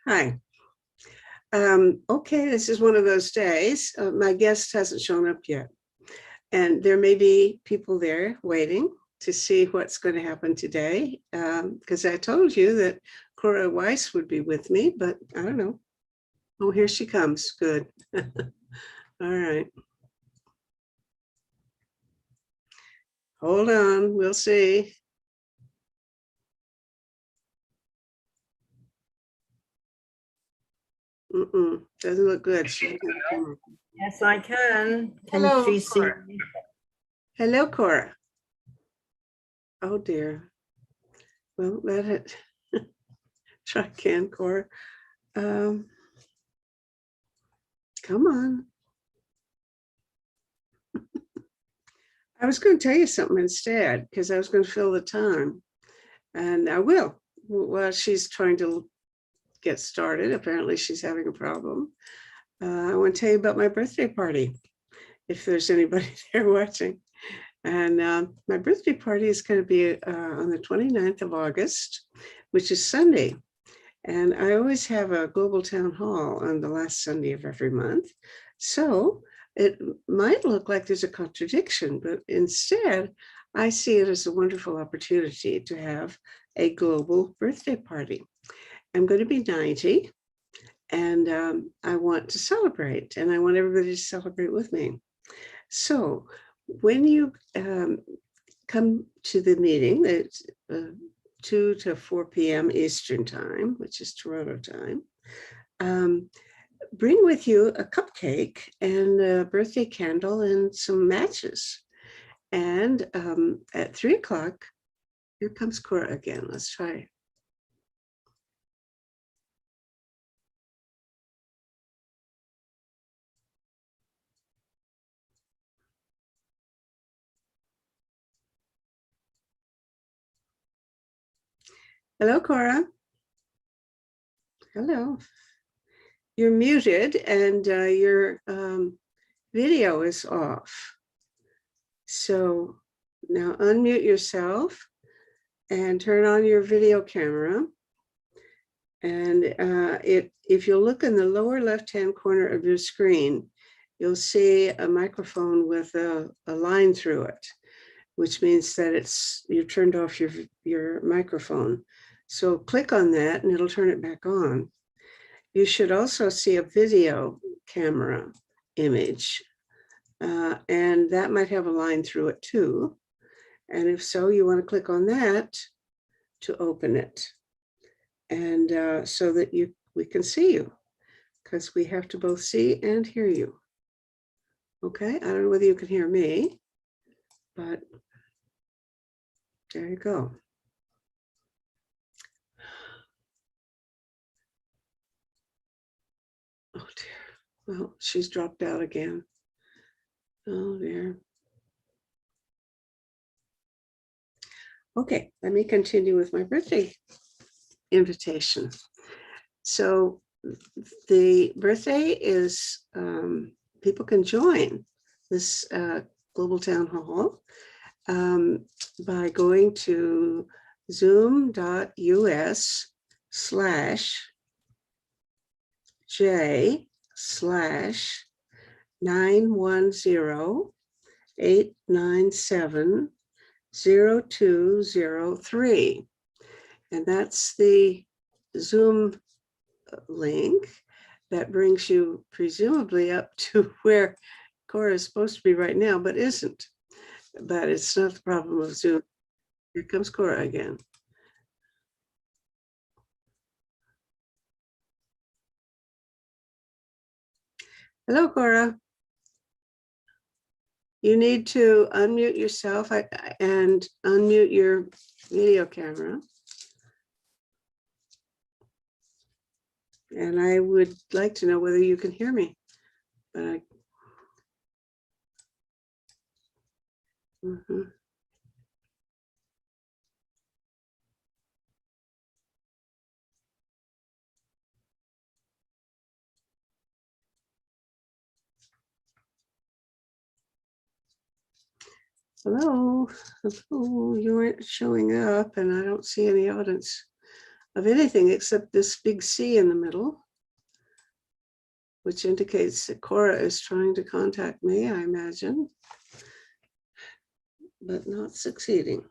Hi. Okay, this is one of those days. My guest hasn't shown up yet, and there may be people there waiting to see what's going to happen today. Because I told you that Cora Weiss would be with me, but I don't know. Oh, here she comes. Good. All right. Hold on. We'll see. Doesn't look good. Yes, I can. Hello, she see Cora. me? Hello, Cora. Oh dear. Well, let it. Try again, Cora. Come on. I was going to tell you something instead because I was going to fill the time, and I will. While she's trying to get started, apparently she's having a problem. I want to tell you about my birthday party, if there's anybody there watching. And my birthday party is going to be on the 29th of August, which is Sunday. And I always have a global town hall on the last Sunday of every month. So it might look like there's a contradiction, but instead, I see it as a wonderful opportunity to have a global birthday party. I'm going to be 90, and I want to celebrate, and I want everybody to celebrate with me. So when you come to the meeting, it's 2 to 4 p.m. Eastern time, which is Toronto time, bring with you a cupcake and a birthday candle and some matches. And at 3 o'clock, here comes Cora again. Let's try. Hello, Cora. Hello. You're muted and your video is off. So now unmute yourself and turn on your video camera. And if you look in the lower left-hand corner of your screen, you'll see a microphone with a line through it, which means that you turned off your microphone. So click on that and it'll turn it back on. You should also see a video camera image, and that might have a line through it too. And if so, you want to click on that to open it, and so that we can see you, because we have to both see and hear you. Okay, I don't know whether you can hear me, but there you go. Oh dear. Well, she's dropped out again. Oh dear. Okay, let me continue with my birthday invitation. So the birthday is, people can join this global town hall by going to zoom.us/J/910-897-0203. And that's the Zoom link that brings you presumably up to where Cora is supposed to be right now, but isn't. But it's not the problem of Zoom. Here comes Cora again. Hello, Cora. You need to unmute yourself and unmute your video camera. And I would like to know whether you can hear me. But hello, hello, you aren't showing up and I don't see any evidence of anything except this big C in the middle, which indicates that Cora is trying to contact me, I imagine, but not succeeding.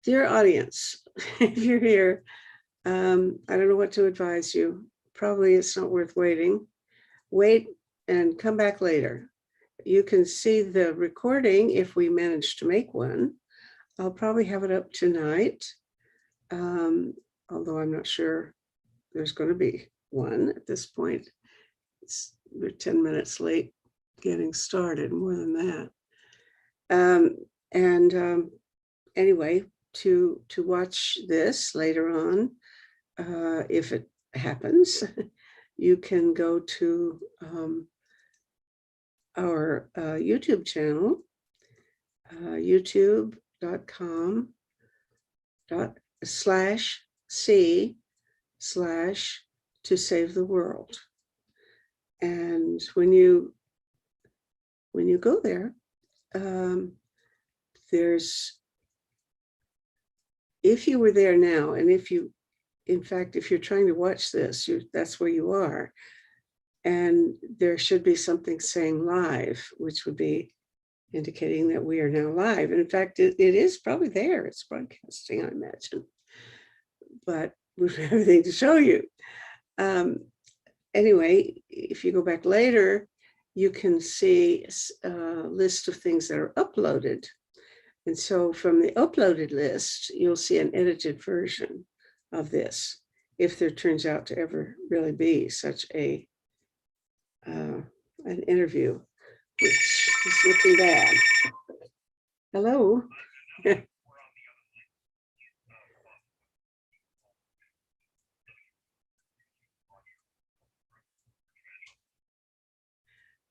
Dear audience, if you're here, I don't know what to advise you. Probably it's not worth waiting. Wait and come back later. You can see the recording if we manage to make one. I'll probably have it up tonight, although I'm not sure there's going to be one at this point. We're 10 minutes late getting started, more than that. Anyway, to watch this later on, if it happens, you can go to our YouTube channel, youtube.com/C/to save the world. And when you go there, there's, if you were there now, and if you're trying to watch this, that's where you are. And there should be something saying live, which would be indicating that we are now live. And in fact, it is probably there. It's broadcasting, I imagine. But we have everything to show you. Anyway, if you go back later, you can see a list of things that are uploaded. And so from the uploaded list, you'll see an edited version of this, if there turns out to ever really be such an interview, which is looking bad. Hello.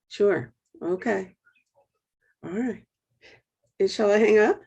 Sure. Okay. All right. Shall I hang up?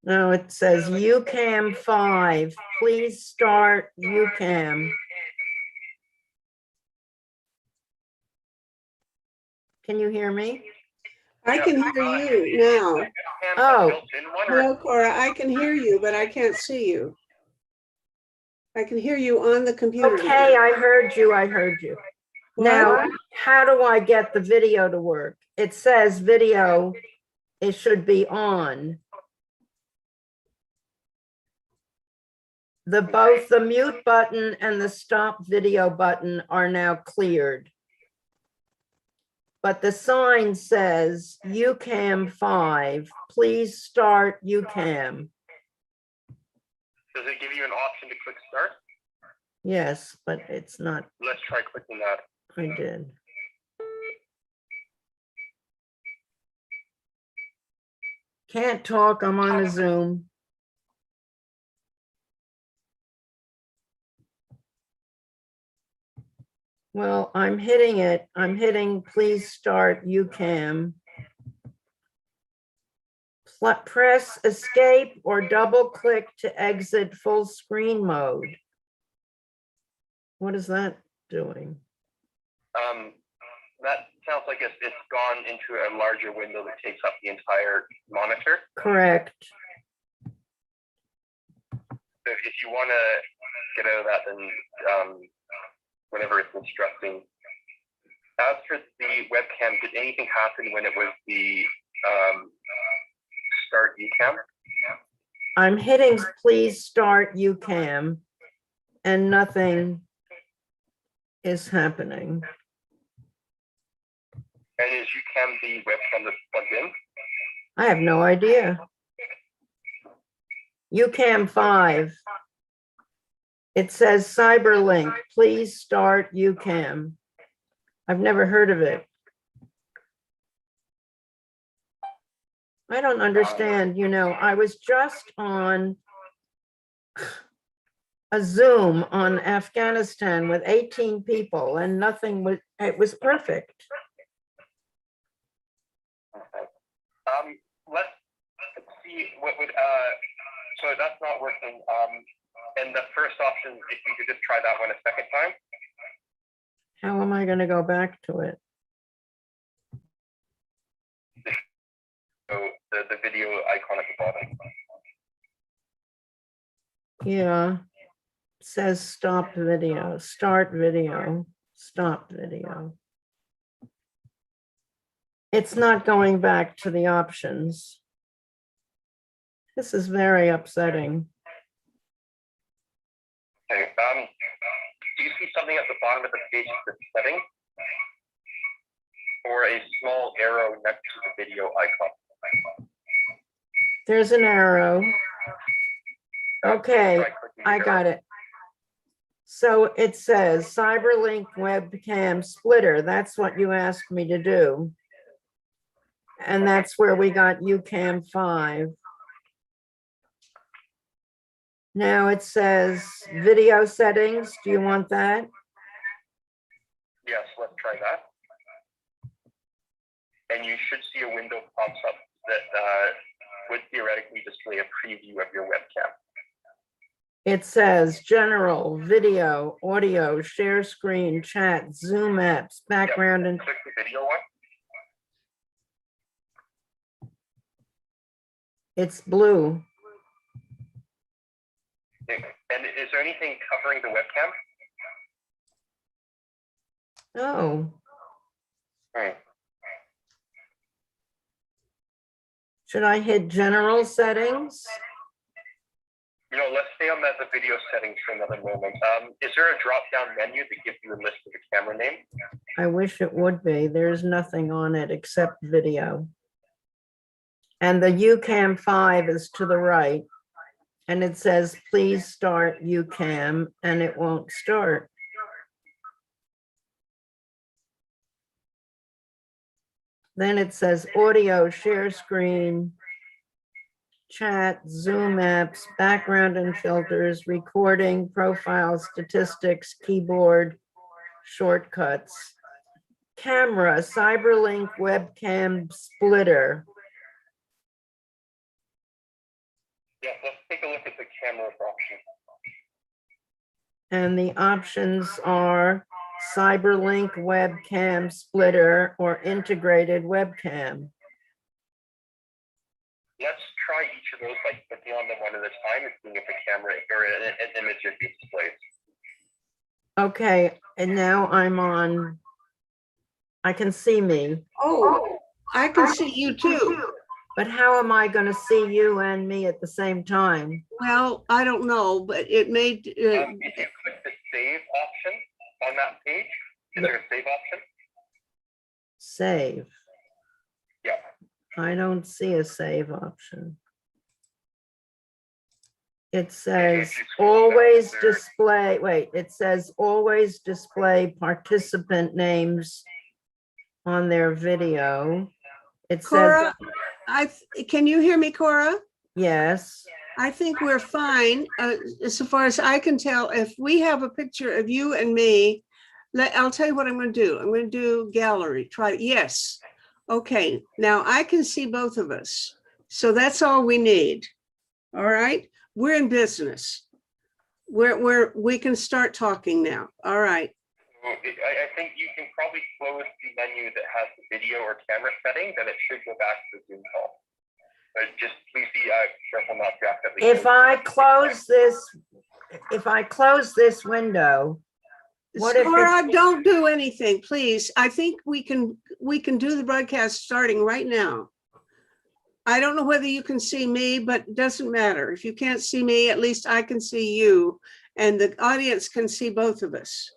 No, it says UCAM 5. Please start UCAM. Can you hear me? I can hear you now. Oh, Hello, Cora. I can hear you, but I can't see you. I can hear you on the computer. okay, I heard you. I heard you. What? Now, how do I get the video to work? It says video, it should be on. Both the mute button and the stop video button are now cleared. But the sign says UCAM 5, please start UCAM. Does it give you an option to click start? Yes, but it's not. Let's try clicking that. I did. Can't talk, I'm on a Zoom. Well, I'm hitting it. I'm hitting please start UCAM. Press escape or double click to exit full screen mode. What is that doing? That sounds like it's gone into a larger window that takes up the entire monitor. Correct. So if you want to get out of that, then whenever it's instructing. As for the webcam, did anything happen when it was the start UCam? I'm hitting please start UCam and nothing is happening. And is UCam the webcam that's plugged in? I have no idea. UCam 5. It says Cyberlink, please start UCam. I've never heard of it. I don't understand, you know, I was just on a Zoom on Afghanistan with 18 people and nothing was, it was perfect. Let's see what would, so that's not working. And the first option, if you could just try that one a second time. How am I going to go back to it? So the video icon at the bottom. Yeah, it says stop video, start video, stop video. It's not going back to the options. This is very upsetting. Okay, do you see something at the bottom of the page that's setting? Or a small arrow next to the video icon? There's an arrow. Okay, I got it. So it says Cyberlink webcam splitter. That's what you asked me to do. And that's where we got UCam 5. Now it says video settings. Do you want that? Yes, let's try that. And you should see a window pops up that would theoretically display a preview of your webcam. It says general, video, audio, share screen, chat, Zoom apps, background, and click the video one. it's blue. And is there anything covering the webcam? Oh, Hmm. should I hit general settings? You know, let's stay on the video settings for another moment. Is there a drop-down menu that gives you a list of the camera name? I wish it would be. There's nothing on it except video. And the UCam 5 is to the right. And it says, please start UCam, and it won't start. Then it says audio, share screen, chat, Zoom apps, background and filters, recording, profile, statistics, keyboard, shortcuts, camera, Cyberlink webcam splitter. Yeah, let's take a look at the camera option. And the options are Cyberlink webcam splitter or integrated webcam. Let's try each of those by clicking on them one at a time and seeing if a camera or an image is displayed. Okay, and now I'm on, I can see me, Oh, I can see you too. but how am I going to see you and me at the same time? Well, I don't know, but it made, If you click the save option on that page, is there a save option? Save. Yeah. I don't see a save option. It says always display, wait, it says always display participant names on their video. It says, Cora, can you hear me, Cora? yes, I think we're fine. So far as I can tell, if we have a picture of you and me, I'll tell you what I'm going to do. I'm going to do gallery. Try, yes. Okay, now I can see both of us. So that's all we need. All right, we're in business. We can start talking now. All right. I think you can probably close the menu that has the video or camera settings, and it should go back to the Zoom call. But just please be stress on that draft at least. If I close this window, what if Cora, don't do anything, please. I think we can do the broadcast starting right now. I don't know whether you can see me, but it doesn't matter. If you can't see me, at least I can see you, and the audience can see both of us.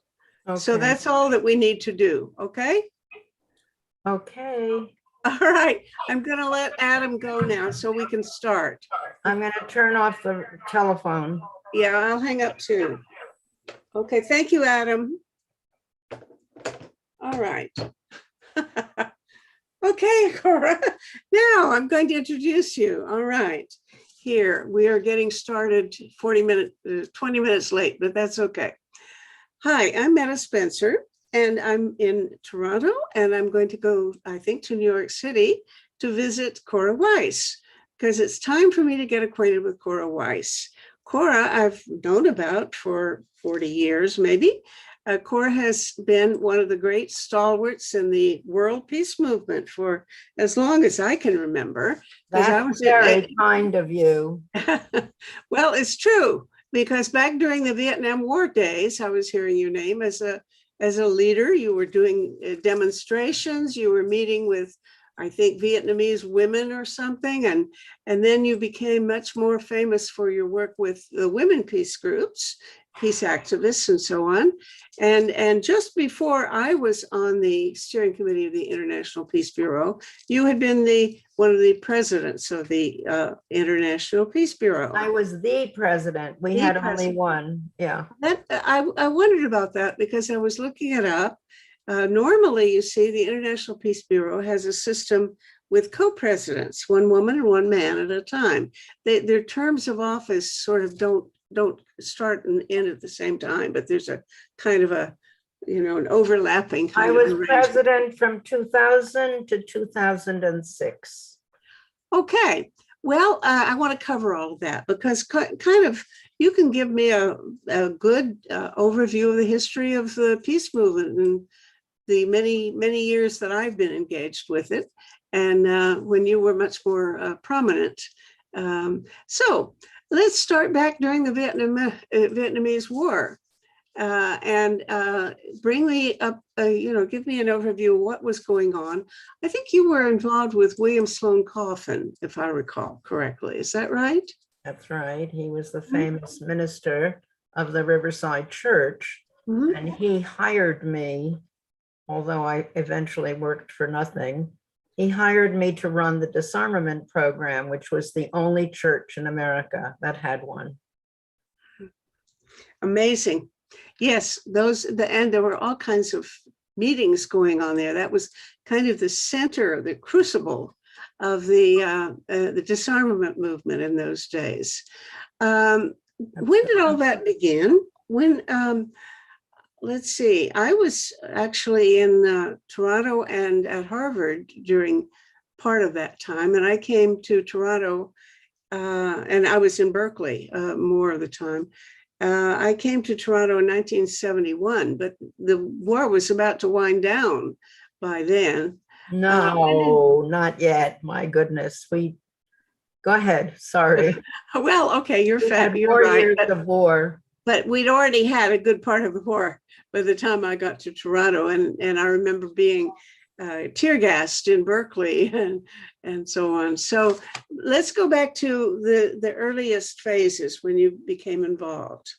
So Okay. that's all that we need to do, okay? Okay, All right, I'm gonna let Adam go now so we can start. I'm gonna turn off the telephone. Yeah, I'll hang up too. Okay, thank you, Adam. All right. Okay, Cora, now I'm going to introduce you. All right, here, we are getting started 20 minutes late, but that's okay. Hi, I'm Meta Spencer, and I'm in Toronto, and I'm going to go, I think, to New York City to visit Cora Weiss, because it's time for me to get acquainted with Cora Weiss. Cora, I've known about for 40 years, maybe. Cora has been one of the great stalwarts in the world peace movement for as long as I can remember. That's very kind of you. Well, it's true, because back during the Vietnam War days, I was hearing your name as a leader. You were doing demonstrations, you were meeting with, I think, Vietnamese women or something, and then you became much more famous for your work with the women peace groups, peace activists, and so on. And just before I was on the steering committee of the International Peace Bureau, you had been one of the presidents of the International Peace Bureau. I was the president. We had only one. Yeah. I wondered about that because I was looking it up. Normally, you see, the International Peace Bureau has a system with co-presidents, one woman and one man at a time. Their terms of office sort of don't start and end at the same time, but there's a kind of a, an overlapping kind I of was arrangement. president from 2000 to 2006. Okay, well, I want to cover all of that because kind of you can give me a good overview of the history of the peace movement and the many years that I've been engaged with it, and when you were much more prominent. So let's start back during the Vietnamese War, and bring me up, give me an overview of what was going on. I think you were involved with William Sloane Coffin, if I recall correctly. Is that right? That's right. He was the famous minister of the Riverside Church, and he hired me, although I eventually worked for nothing. He hired me to run the disarmament program, which was the only church in America that had one. Amazing. Yes, and there were all kinds of meetings going on there. That was kind of the center, the crucible of the disarmament movement in those days. When did all that begin? When, let's see, I was actually in Toronto and at Harvard during part of that time, and I came to Toronto, and I was in Berkeley more of the time. I came to Toronto in 1971, but the war was about to wind down by then. No, not yet. My goodness. Go ahead. Sorry. Well, okay, you're fat. You're 4 right. years of war. But we'd already had a good part of the war by the time I got to Toronto, and I remember being tear gassed in Berkeley and so on. So let's go back to the earliest phases when you became involved.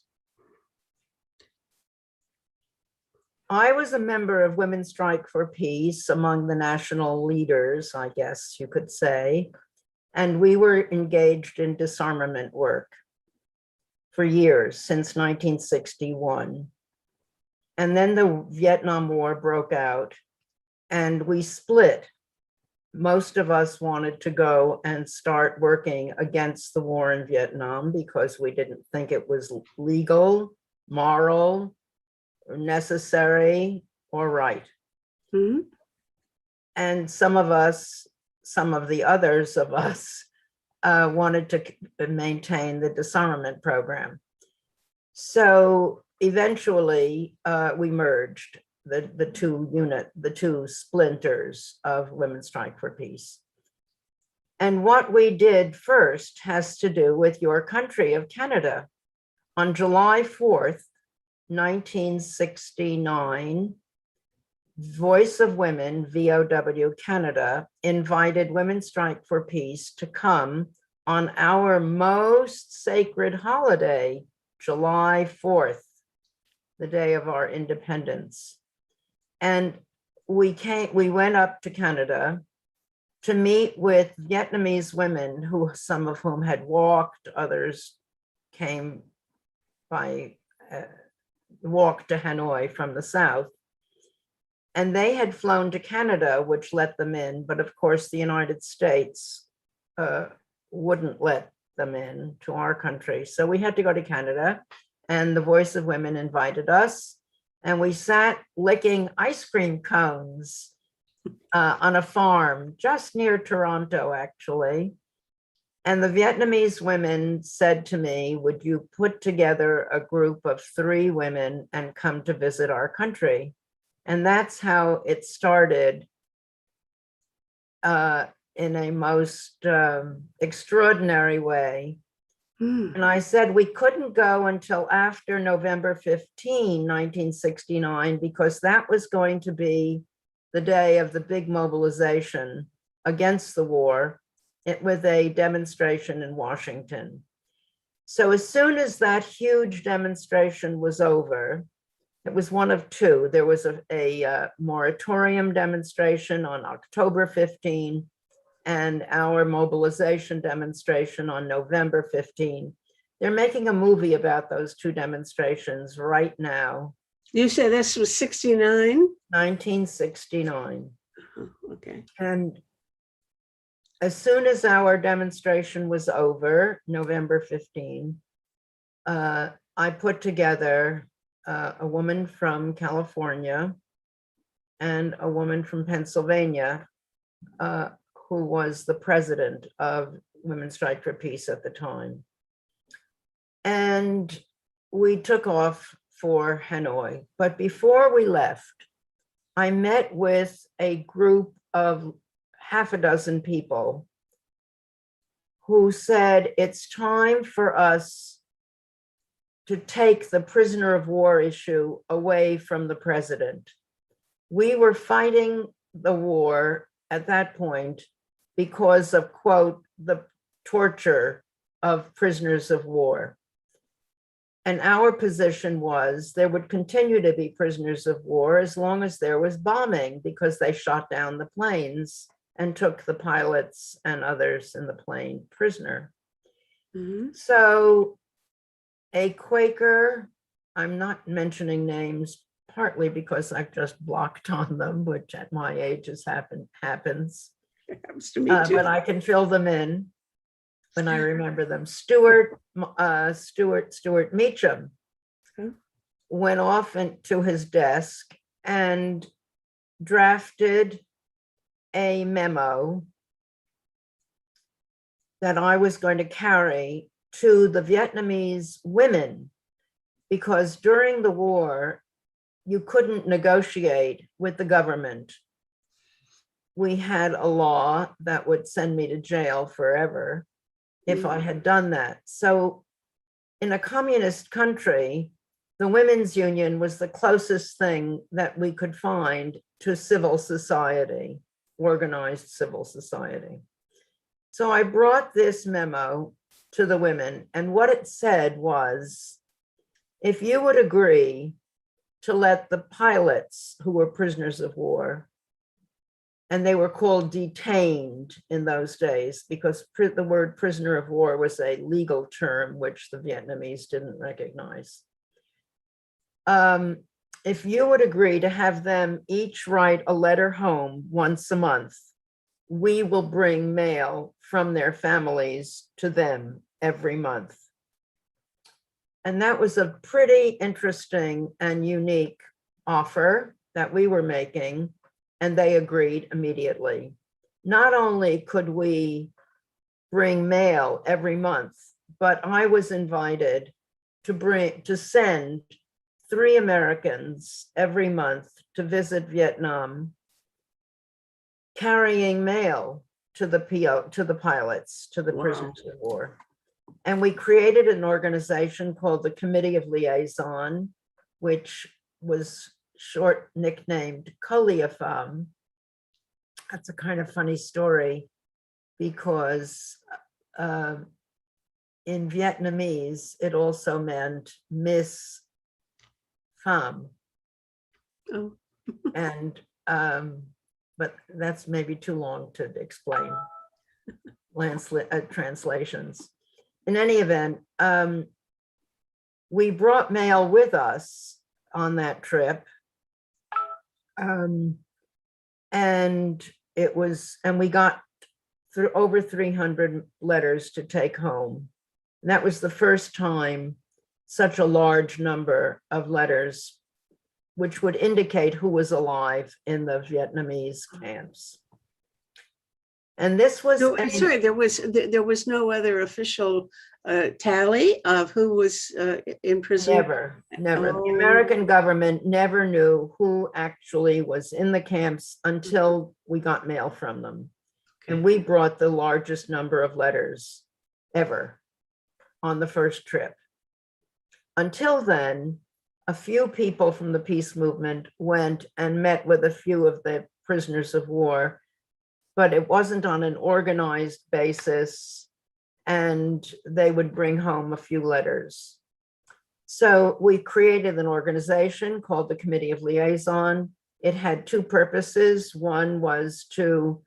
I was a member of Women's Strike for Peace, among the national leaders, I guess you could say. And we were engaged in disarmament work for years, since 1961. And then the Vietnam War broke out and we split. Most of us wanted to go and start working against the war in Vietnam because we didn't think it was legal, moral, or necessary, or right. Mm-hmm. And some of the others of us wanted to maintain the disarmament program. So eventually we merged the two splinters of Women's Strike for Peace. And what we did first has to do with your country of Canada. On July 4th, 1969, Voice of Women, VOW Canada, invited Women's Strike for Peace to come on our most sacred holiday, July 4th, the day of our independence. And we went up to Canada to meet with Vietnamese women, who some of whom had walked, others came by walk to Hanoi from the south. And they had flown to Canada, which let them in, but of course the United States wouldn't let them in to our country. So we had to go to Canada, and the Voice of Women invited us, and we sat licking ice cream cones on a farm just near Toronto, actually. And the Vietnamese women said to me, would you put together a group of 3 women and come to visit our country? And that's how it started in a most extraordinary way. And I said we couldn't go until after November 15, 1969, because that was going to be the day of the big mobilization against the war, with a demonstration in Washington. So as soon as that huge demonstration was over, it was one of 2. There was a moratorium demonstration on October 15 and our mobilization demonstration on November 15. They're making a movie about those 2 demonstrations right now. You said this was 69? 1969. Okay. And as soon as our demonstration was over, November 15, I put together a woman from California and a woman from Pennsylvania, who was the president of Women's Strike for Peace at the time. And we took off for Hanoi. But before we left, I met with a group of half a dozen people who said it's time for us to take the prisoner of war issue away from the president. We were fighting the war at that point because of, quote, the torture of prisoners of war. And our position was there would continue to be prisoners of war as long as there was bombing, because they shot down the planes and took the pilots and others in the plane prisoner. Mm-hmm. So a Quaker, I'm not mentioning names, partly because I've just blocked on them, which at my age happens. It happens to me too. But I can fill them in when I remember them. Stuart Meacham went off to his desk and drafted a memo that I was going to carry to the Vietnamese women, because during the war, you couldn't negotiate with the government. We had a law that would send me to jail forever if I had done that. So in a communist country, the women's union was the closest thing that we could find to civil society, organized civil society. So I brought this memo to the women, and what it said was, if you would agree to let the pilots who were prisoners of war, and they were called detained in those days because the word prisoner of war was a legal term which the Vietnamese didn't recognize. If you would agree to have them each write a letter home once a month, we will bring mail from their families to them every month. And that was a pretty interesting and unique offer that we were making, and they agreed immediately. Not only could we bring mail every month, but I was invited to send 3 Americans every month to visit Vietnam, carrying mail to the to the pilots, to the Wow. prisoners of war. And we created an organization called the Committee of Liaison, which was short nicknamed COLIAFAM. That's a kind of funny story because in Vietnamese, it also meant Miss Femme. Oh, And, but that's maybe too long to explain translations. In any event, we brought mail with us on that trip. And we got through over 300 letters to take home. And that was the first time such a large number of letters, which would indicate who was alive in the Vietnamese camps. And this was, no, sorry, there was no other official tally of who was in prison. never. The Oh. American government never knew who actually was in the camps until we got mail from them. And we brought the largest number of letters ever on the first trip. Until then, a few people from the peace movement went and met with a few of the prisoners of war, but it wasn't on an organized basis, and they would bring home a few letters. So we created an organization called the Committee of Liaison. It had two purposes. One was to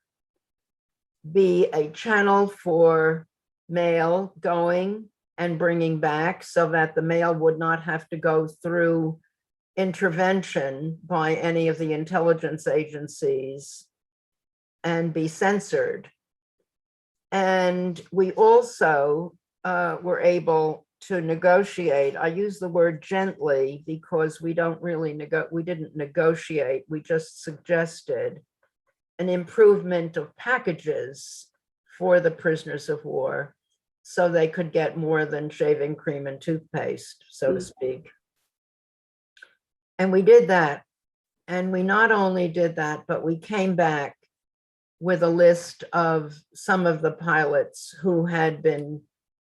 be a channel for mail going and bringing back so that the mail would not have to go through intervention by any of the intelligence agencies and be censored. And we also were able to negotiate. I use the word gently because we didn't negotiate, we just suggested an improvement of packages for the prisoners of war so they could get more than shaving cream and toothpaste, so to speak. And we did that. And we not only did that, but we came back with a list of some of the pilots who had been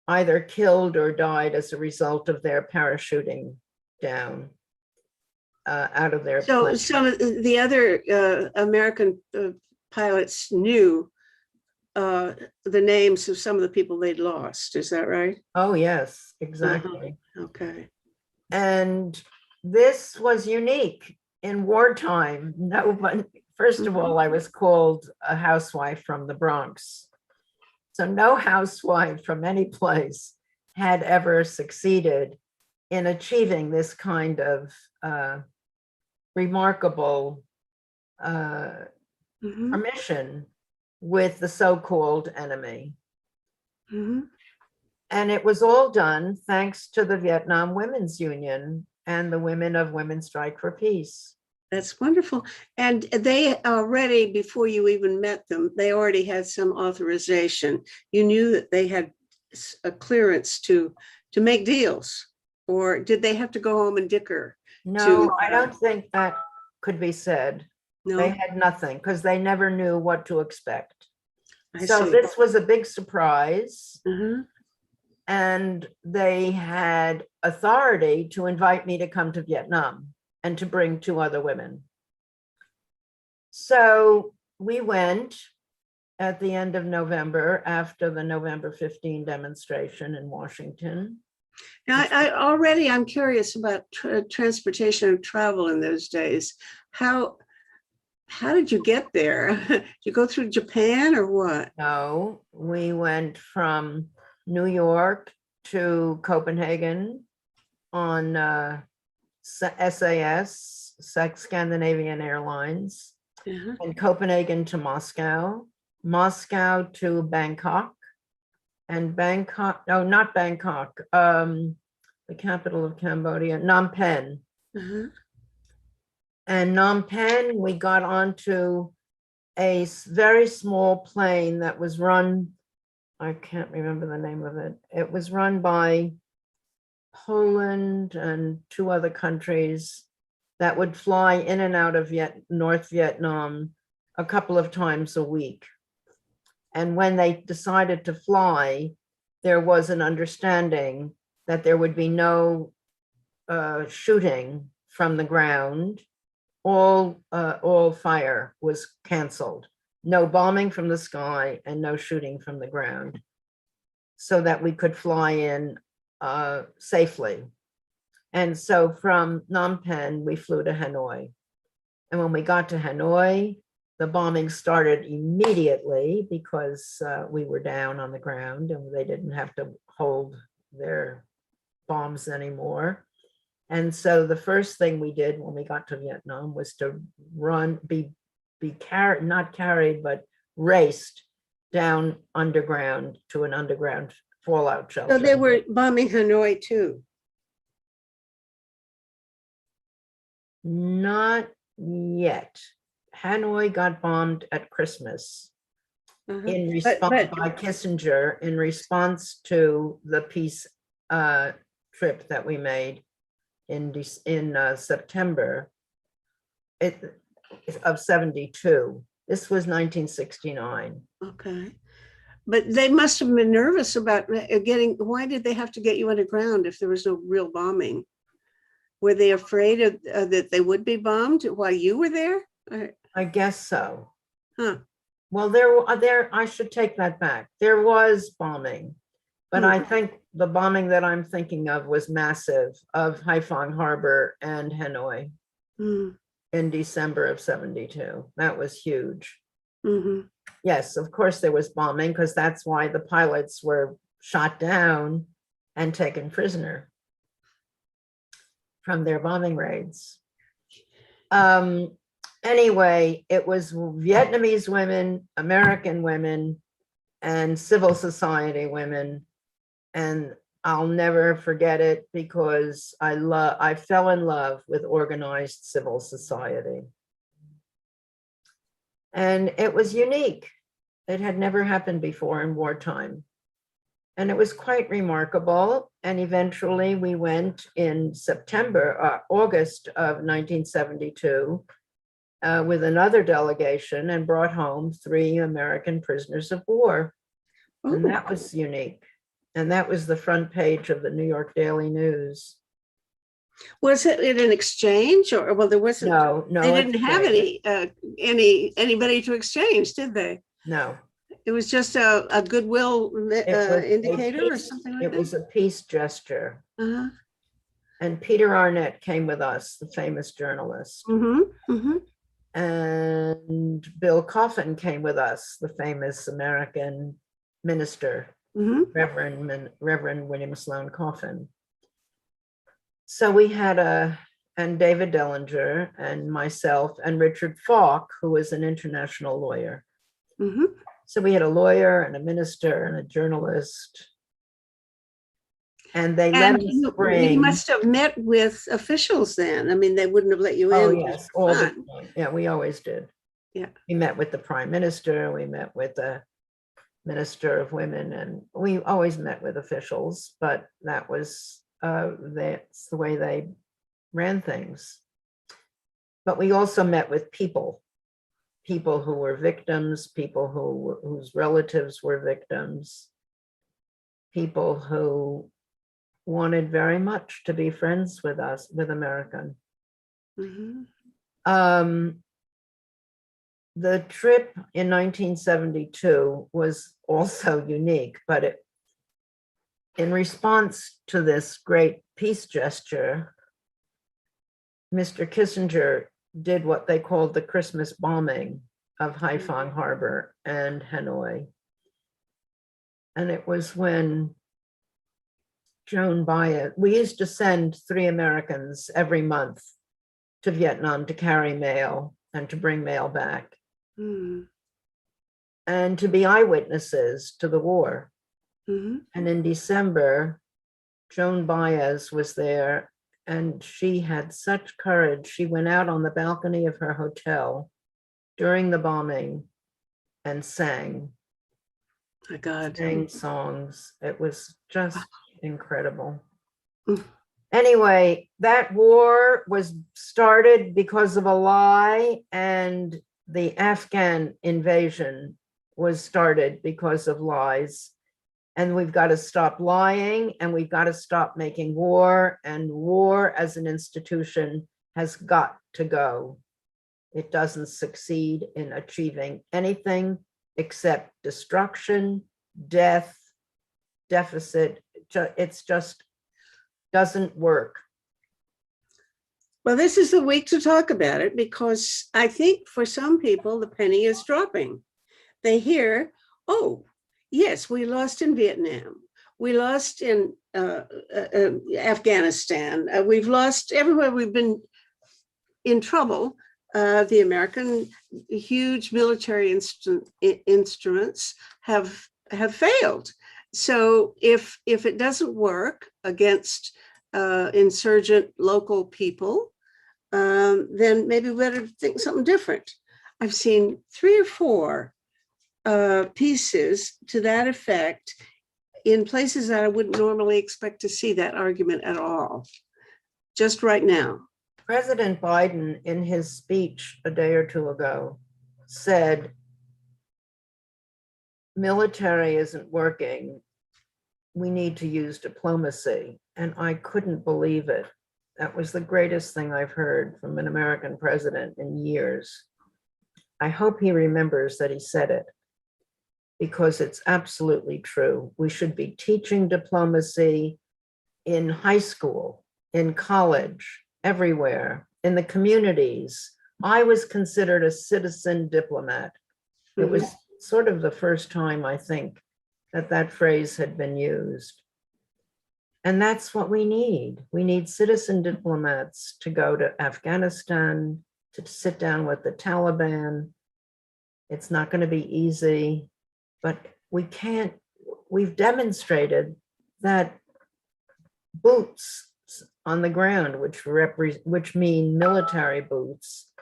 either killed or died as a result of their parachuting down out of their So plane. some of the other American pilots knew the names of some of the people they'd lost. Is that right? Oh, yes, exactly. Okay. And this was unique in wartime. No one, first of all, I was called a housewife from the Bronx. So no housewife from any place had ever succeeded in achieving this kind of remarkable mission with the so-called enemy. And it was all done thanks to the Vietnam Women's Union and the women of Women Strike for Peace. That's wonderful. And they already, before you even met them, they already had some authorization. You knew that they had a clearance to make deals, or did they have to go home and dicker? No, I don't think that could be said. No, They had nothing because they never knew what to expect. I So see. this was a big surprise. Mhm. And they had authority to invite me to come to Vietnam and to bring two other women. So we went at the end of November after the November 15 demonstration in Washington. Now, I'm curious about transportation and travel in those days. How did you get there? Did you go through Japan or what? No, we went from New York to Copenhagen on SAS, Scandinavian Airlines, and Copenhagen to Moscow, Moscow to Bangkok, and Bangkok, no, not Bangkok, the capital of Cambodia, Phnom Penh. And Phnom Penh, we got onto a very small plane that was run, I can't remember the name of it. It was run by Poland and two other countries that would fly in and out of North Vietnam a couple of times a week. And when they decided to fly, there was an understanding that there would be no shooting from the ground. All fire was canceled. No bombing from the sky and no shooting from the ground, so that we could fly in safely. And so from Phnom Penh, we flew to Hanoi. And when we got to Hanoi, the bombing started immediately because we were down on the ground and they didn't have to hold their bombs anymore. And so the first thing we did when we got to Vietnam was to be carried, not carried, but raced down underground to an underground fallout shelter. So they were bombing Hanoi too. Not yet. Hanoi got bombed at Christmas in response by Kissinger, in response to the peace trip that we made in September of 72. This was 1969. Okay. But they must have been nervous about why did they have to get you underground if there was no real bombing? Were they afraid of, that they would be bombed while you were there? I guess so. Huh. Well, I should take that back. There was bombing, but I think the bombing that I'm thinking of was massive, of Haiphong Harbor and Hanoi in December of 72. That was huge. Mm-hmm. Yes, of course there was bombing, because that's why the pilots were shot down and taken prisoner from their bombing raids. Anyway, it was Vietnamese women, American women, and civil society women. And I'll never forget it because I fell in love with organized civil society. And it was unique. It had never happened before in wartime. And it was quite remarkable. And eventually we went in August of 1972 with another delegation and brought home 3 American prisoners of war. Oh. And that was unique. And that was the front page of the New York Daily News. Was it in an exchange, or well, there wasn't? No, They didn't have anybody to exchange, did they? No. It was just a goodwill indicator or something like that? It was a peace gesture. Uh-huh. And Peter Arnett came with us, the famous journalist. Mm-hmm. Mm-hmm. And Bill Coffin came with us, the famous American minister, Reverend William Sloane Coffin. So we had and David Dellinger and myself and Richard Falk, who was an international lawyer. Mm-hmm. So we had a lawyer and a minister and a journalist. And they let us bring. You must have met with officials then. I mean, they wouldn't have let you in. Oh, yes, all the time. Yeah, we always did. Yeah. We met with the prime minister, we met with the minister of women, and we always met with officials, but that was, that's the way they ran things. But we also met with people who were victims, people whose relatives were victims, people who wanted very much to be friends with us, with American. Mm-hmm. The trip in 1972 was also unique, but in response to this great peace gesture, Mr. Kissinger did what they called the Christmas bombing of Haiphong Harbor and Hanoi. And it was when Joan Baez, we used to send 3 Americans every month to Vietnam to carry mail and to bring mail back. And to be eyewitnesses to the war. And in December, Joan Baez was there, and she had such courage. She went out on the balcony of her hotel during the bombing and sang. My God. Sang songs. It was just incredible. Anyway, that war was started because of a lie, and the Afghan invasion was started because of lies. And we've got to stop lying, and we've got to stop making war, and war as an institution has got to go. It doesn't succeed in achieving anything except destruction, death, deficit. It's just doesn't work. Well, this is the week to talk about it, because I think for some people, the penny is dropping. They hear, oh, yes, we lost in Vietnam. We lost in Afghanistan. We've lost everywhere. We've been in trouble. The American huge military instruments have failed. So if it doesn't work against insurgent local people, then maybe we better think something different. I've seen 3 or 4 pieces to that effect in places that I wouldn't normally expect to see that argument at all, just right now. President Biden, in his speech a day or two ago, said, military isn't working. We need to use diplomacy. And I couldn't believe it. That was the greatest thing I've heard from an American president in years. I hope he remembers that he said it, because it's absolutely true. We should be teaching diplomacy in high school, in college, everywhere, in the communities. I was considered a citizen diplomat. It was sort of the first time, I think, that phrase had been used. And that's what we need. We need citizen diplomats to go to Afghanistan, to sit down with the Taliban. It's not going to be easy, but we've demonstrated that boots on the ground, which mean military boots,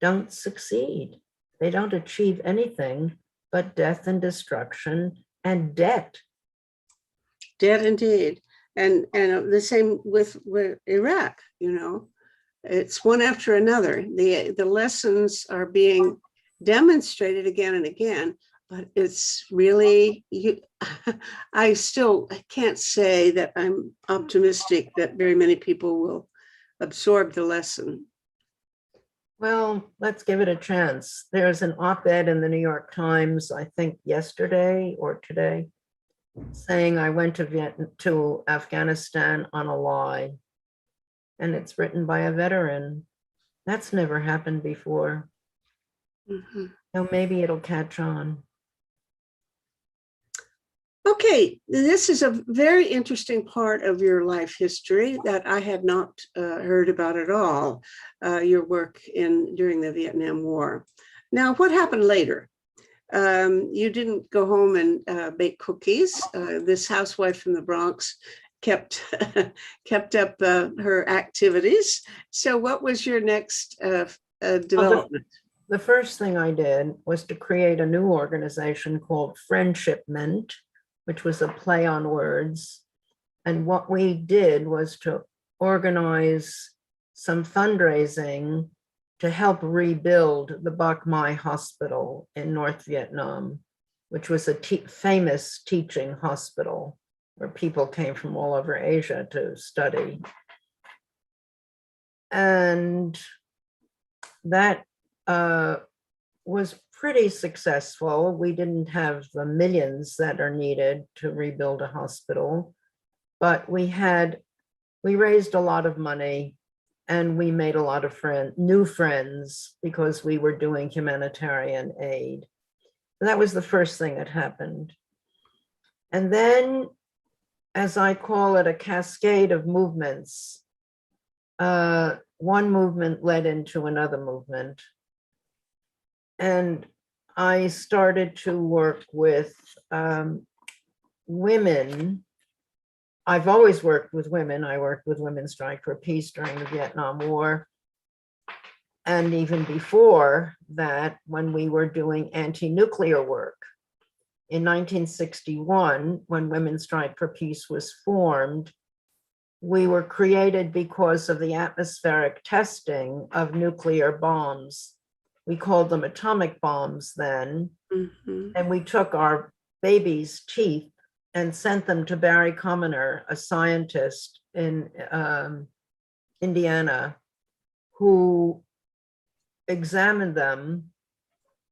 don't succeed. They don't achieve anything but death and destruction and debt. Debt indeed. And the same with Iraq, it's one after another. The lessons are being demonstrated again and again, but it's really, I still can't say that I'm optimistic that very many people will absorb the lesson. Well, let's give it a chance. There's an op-ed in the New York Times, I think yesterday or today, saying I went to Afghanistan on a lie. And it's written by a veteran. That's never happened before. Mm-hmm. So maybe it'll catch on. Okay, this is a very interesting part of your life history that I had not heard about at all, your work during the Vietnam War. Now, what happened later? You didn't go home and bake cookies. This housewife from the Bronx kept up her activities. So what was your next development? The first thing I did was to create a new organization called Friendshipment, which was a play on words. And what we did was to organize some fundraising to help rebuild the Bach Mai Hospital in North Vietnam, which was a famous teaching hospital where people came from all over Asia to study. And that was pretty successful. We didn't have the millions that are needed to rebuild a hospital, but we raised a lot of money, and we made a lot of new friends, because we were doing humanitarian aid. That was the first thing that happened. And then, as I call it, a cascade of movements. One movement led into another movement. And I started to work with women. I've always worked with women. I worked with Women's Strike for Peace during the Vietnam War. And even before that, when we were doing anti-nuclear work. In 1961, when Women's Strike for Peace was formed, we were created because of the atmospheric testing of nuclear bombs. We called them atomic bombs then, Mhm. And we took our baby's teeth and sent them to Barry Commoner, a scientist in Indiana, who examined them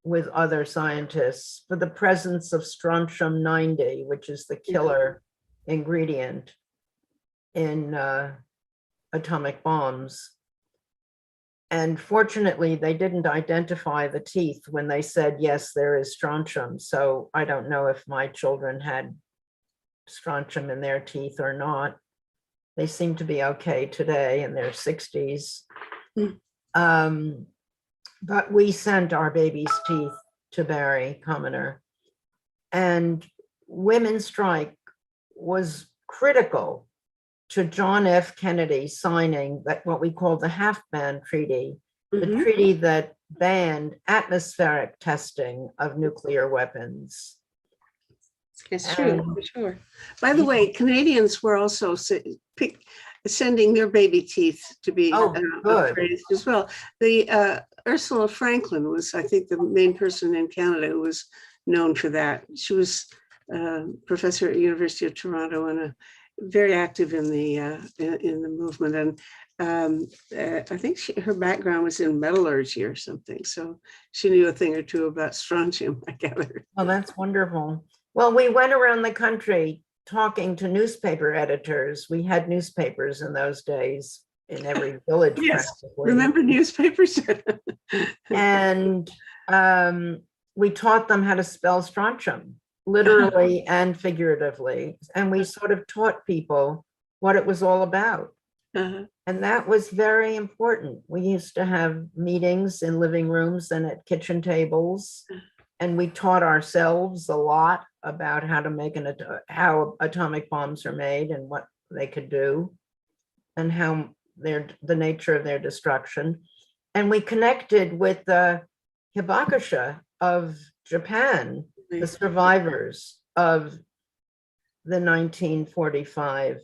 with other scientists for the presence of strontium 90, which is the killer ingredient in atomic bombs. And fortunately, they didn't identify the teeth when they said, yes, there is strontium. So I don't know if my children had strontium in their teeth or not. They seem to be okay today in their 60s. But we sent our baby's teeth to Barry Commoner. And Women's Strike was critical to John F. Kennedy signing that what we call the Half-Ban Treaty, the treaty that banned atmospheric testing of nuclear weapons. It's true, for sure. By the way, Canadians were also sending their baby teeth to be appraised as well. The Ursula Franklin was, I think, the main person in Canada who was known for that. She was professor at the University of Toronto and very active in the movement. And I think her background was in metallurgy or something. So she knew a thing or two about strontium, I gather. Oh, that's wonderful. Well, we went around the country talking to newspaper editors. We had newspapers in those days in every village. Yes, remember newspapers? And we taught them how to spell strontium, literally and figuratively. And we sort of taught people what it was all about. And that was very important. We used to have meetings in living rooms and at kitchen tables. And we taught ourselves a lot about how to make how atomic bombs are made and what they could do and how the nature of their destruction. And we connected with the Hibakusha of Japan, the survivors of the 1945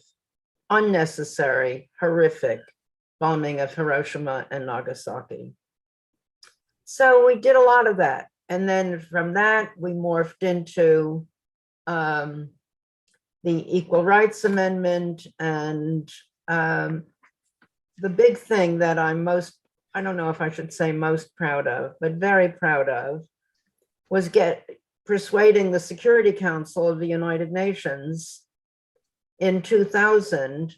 unnecessary, horrific bombing of Hiroshima and Nagasaki. So we did a lot of that. And then from that, we morphed into the Equal Rights Amendment. And the big thing that I'm I don't know if I should say most proud of, but very proud of, was persuading the Security Council of the United Nations in 2000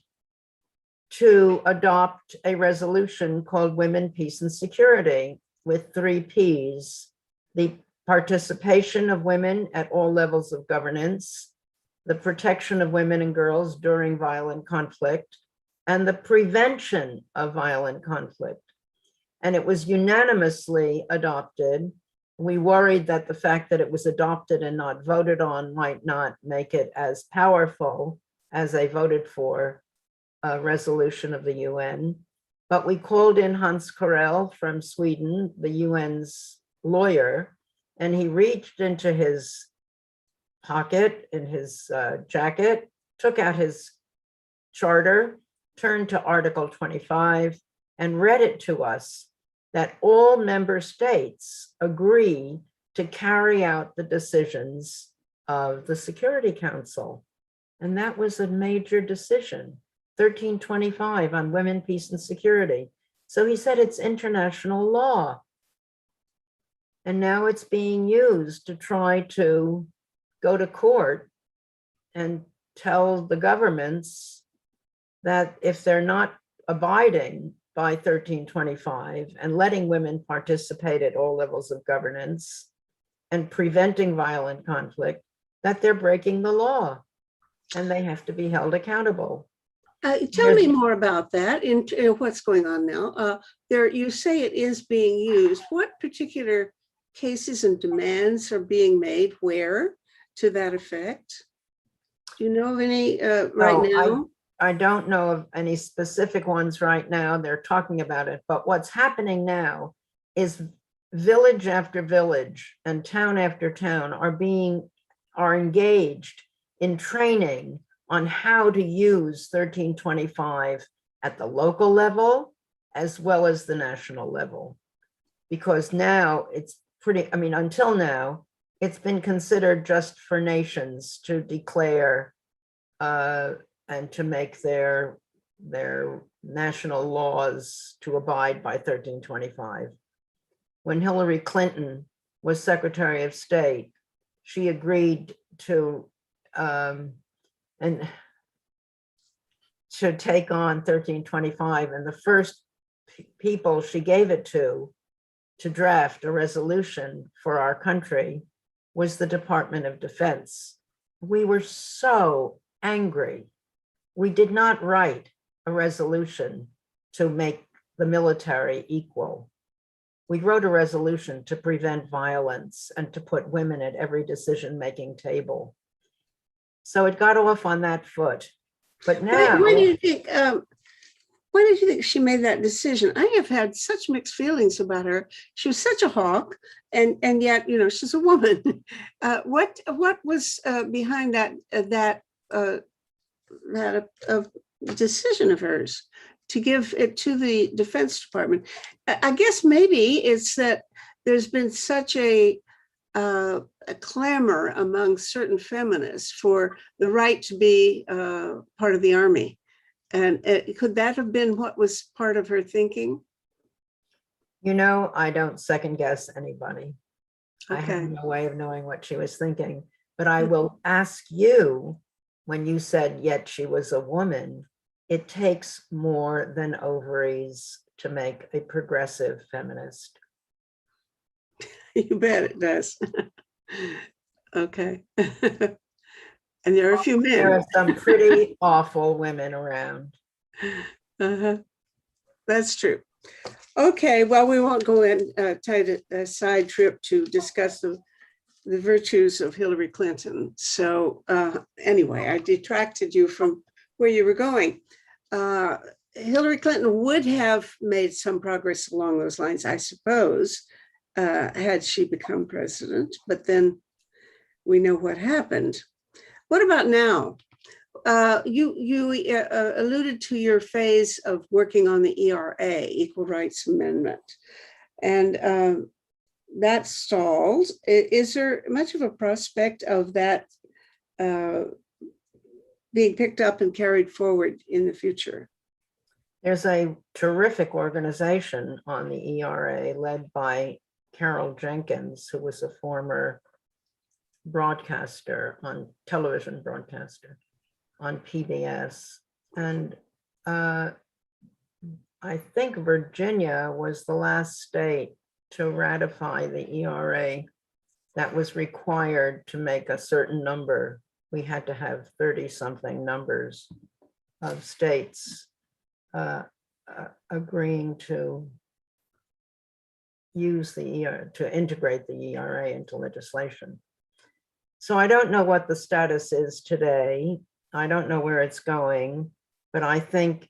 to adopt a resolution called Women, Peace, and Security with 3 Ps. The participation of women at all levels of governance, the protection of women and girls during violent conflict, and the prevention of violent conflict. And it was unanimously adopted. We worried that the fact that it was adopted and not voted on might not make it as powerful as a voted for resolution of the UN. But we called in Hans Corell from Sweden, the UN's lawyer, and he reached into his pocket in his jacket, took out his charter, turned to Article 25 and read it to us that all member states agree to carry out the decisions of the Security Council. And that was a major decision, 1325 on women, peace, and security. So he said it's international law. And now it's being used to try to go to court and tell the governments that if they're not abiding by 1325 and letting women participate at all levels of governance and preventing violent conflict, that they're breaking the law and they have to be held accountable. Tell me more about that and what's going on now. You say it is being used. What particular cases and demands are being made where to that effect? Do you know of any right now? I don't know of any specific ones right now. They're talking about it, but what's happening now is village after village and town after town are engaged in training on how to use 1325 at the local level as well as the national level. Because now it's until now, it's been considered just for nations to declare and to make their national laws to abide by 1325. When Hillary Clinton was Secretary of State, she agreed to and to take on 1325, and the first people she gave it to draft a resolution for our country was the Department of Defense. We were so angry. We did not write a resolution to make the military equal. We wrote a resolution to prevent violence and to put women at every decision-making table. So it got off on that foot. But now, Why do you think? Why did you think she made that decision? I have had such mixed feelings about her. She was such a hawk, and yet, you know, she's a woman. What was behind that decision of hers to give it to the Defense Department? I guess maybe it's that there's been such a clamor among certain feminists for the right to be part of the army. And could that have been what was part of her thinking? you know, I don't second guess anybody. I have Okay. no way of knowing what she was thinking, but I will ask you, when you said yet she was a woman, it takes more than ovaries to make a progressive feminist. You bet it does. Okay. And there are a few There men. are some pretty awful women around. Uh-huh. That's true. Okay, well, we won't go in take a side trip to discuss the virtues of Hillary Clinton. So anyway, I detracted you from where you were going. Hillary Clinton would have made some progress along those lines, I suppose, had she become president, but then we know what happened. What about now? You alluded to your phase of working on the ERA, Equal Rights Amendment, and that stalled. Is there much of a prospect of that being picked up and carried forward in the future? There's a terrific organization on the ERA led by Carol Jenkins, who was a former broadcaster on television broadcaster on PBS. And I think Virginia was the last state to ratify the ERA that was required to make a certain number. We had to have 30 something numbers of states agreeing to use the ERA, to integrate the ERA into legislation. So I don't know what the status is today. I don't know where it's going, but I think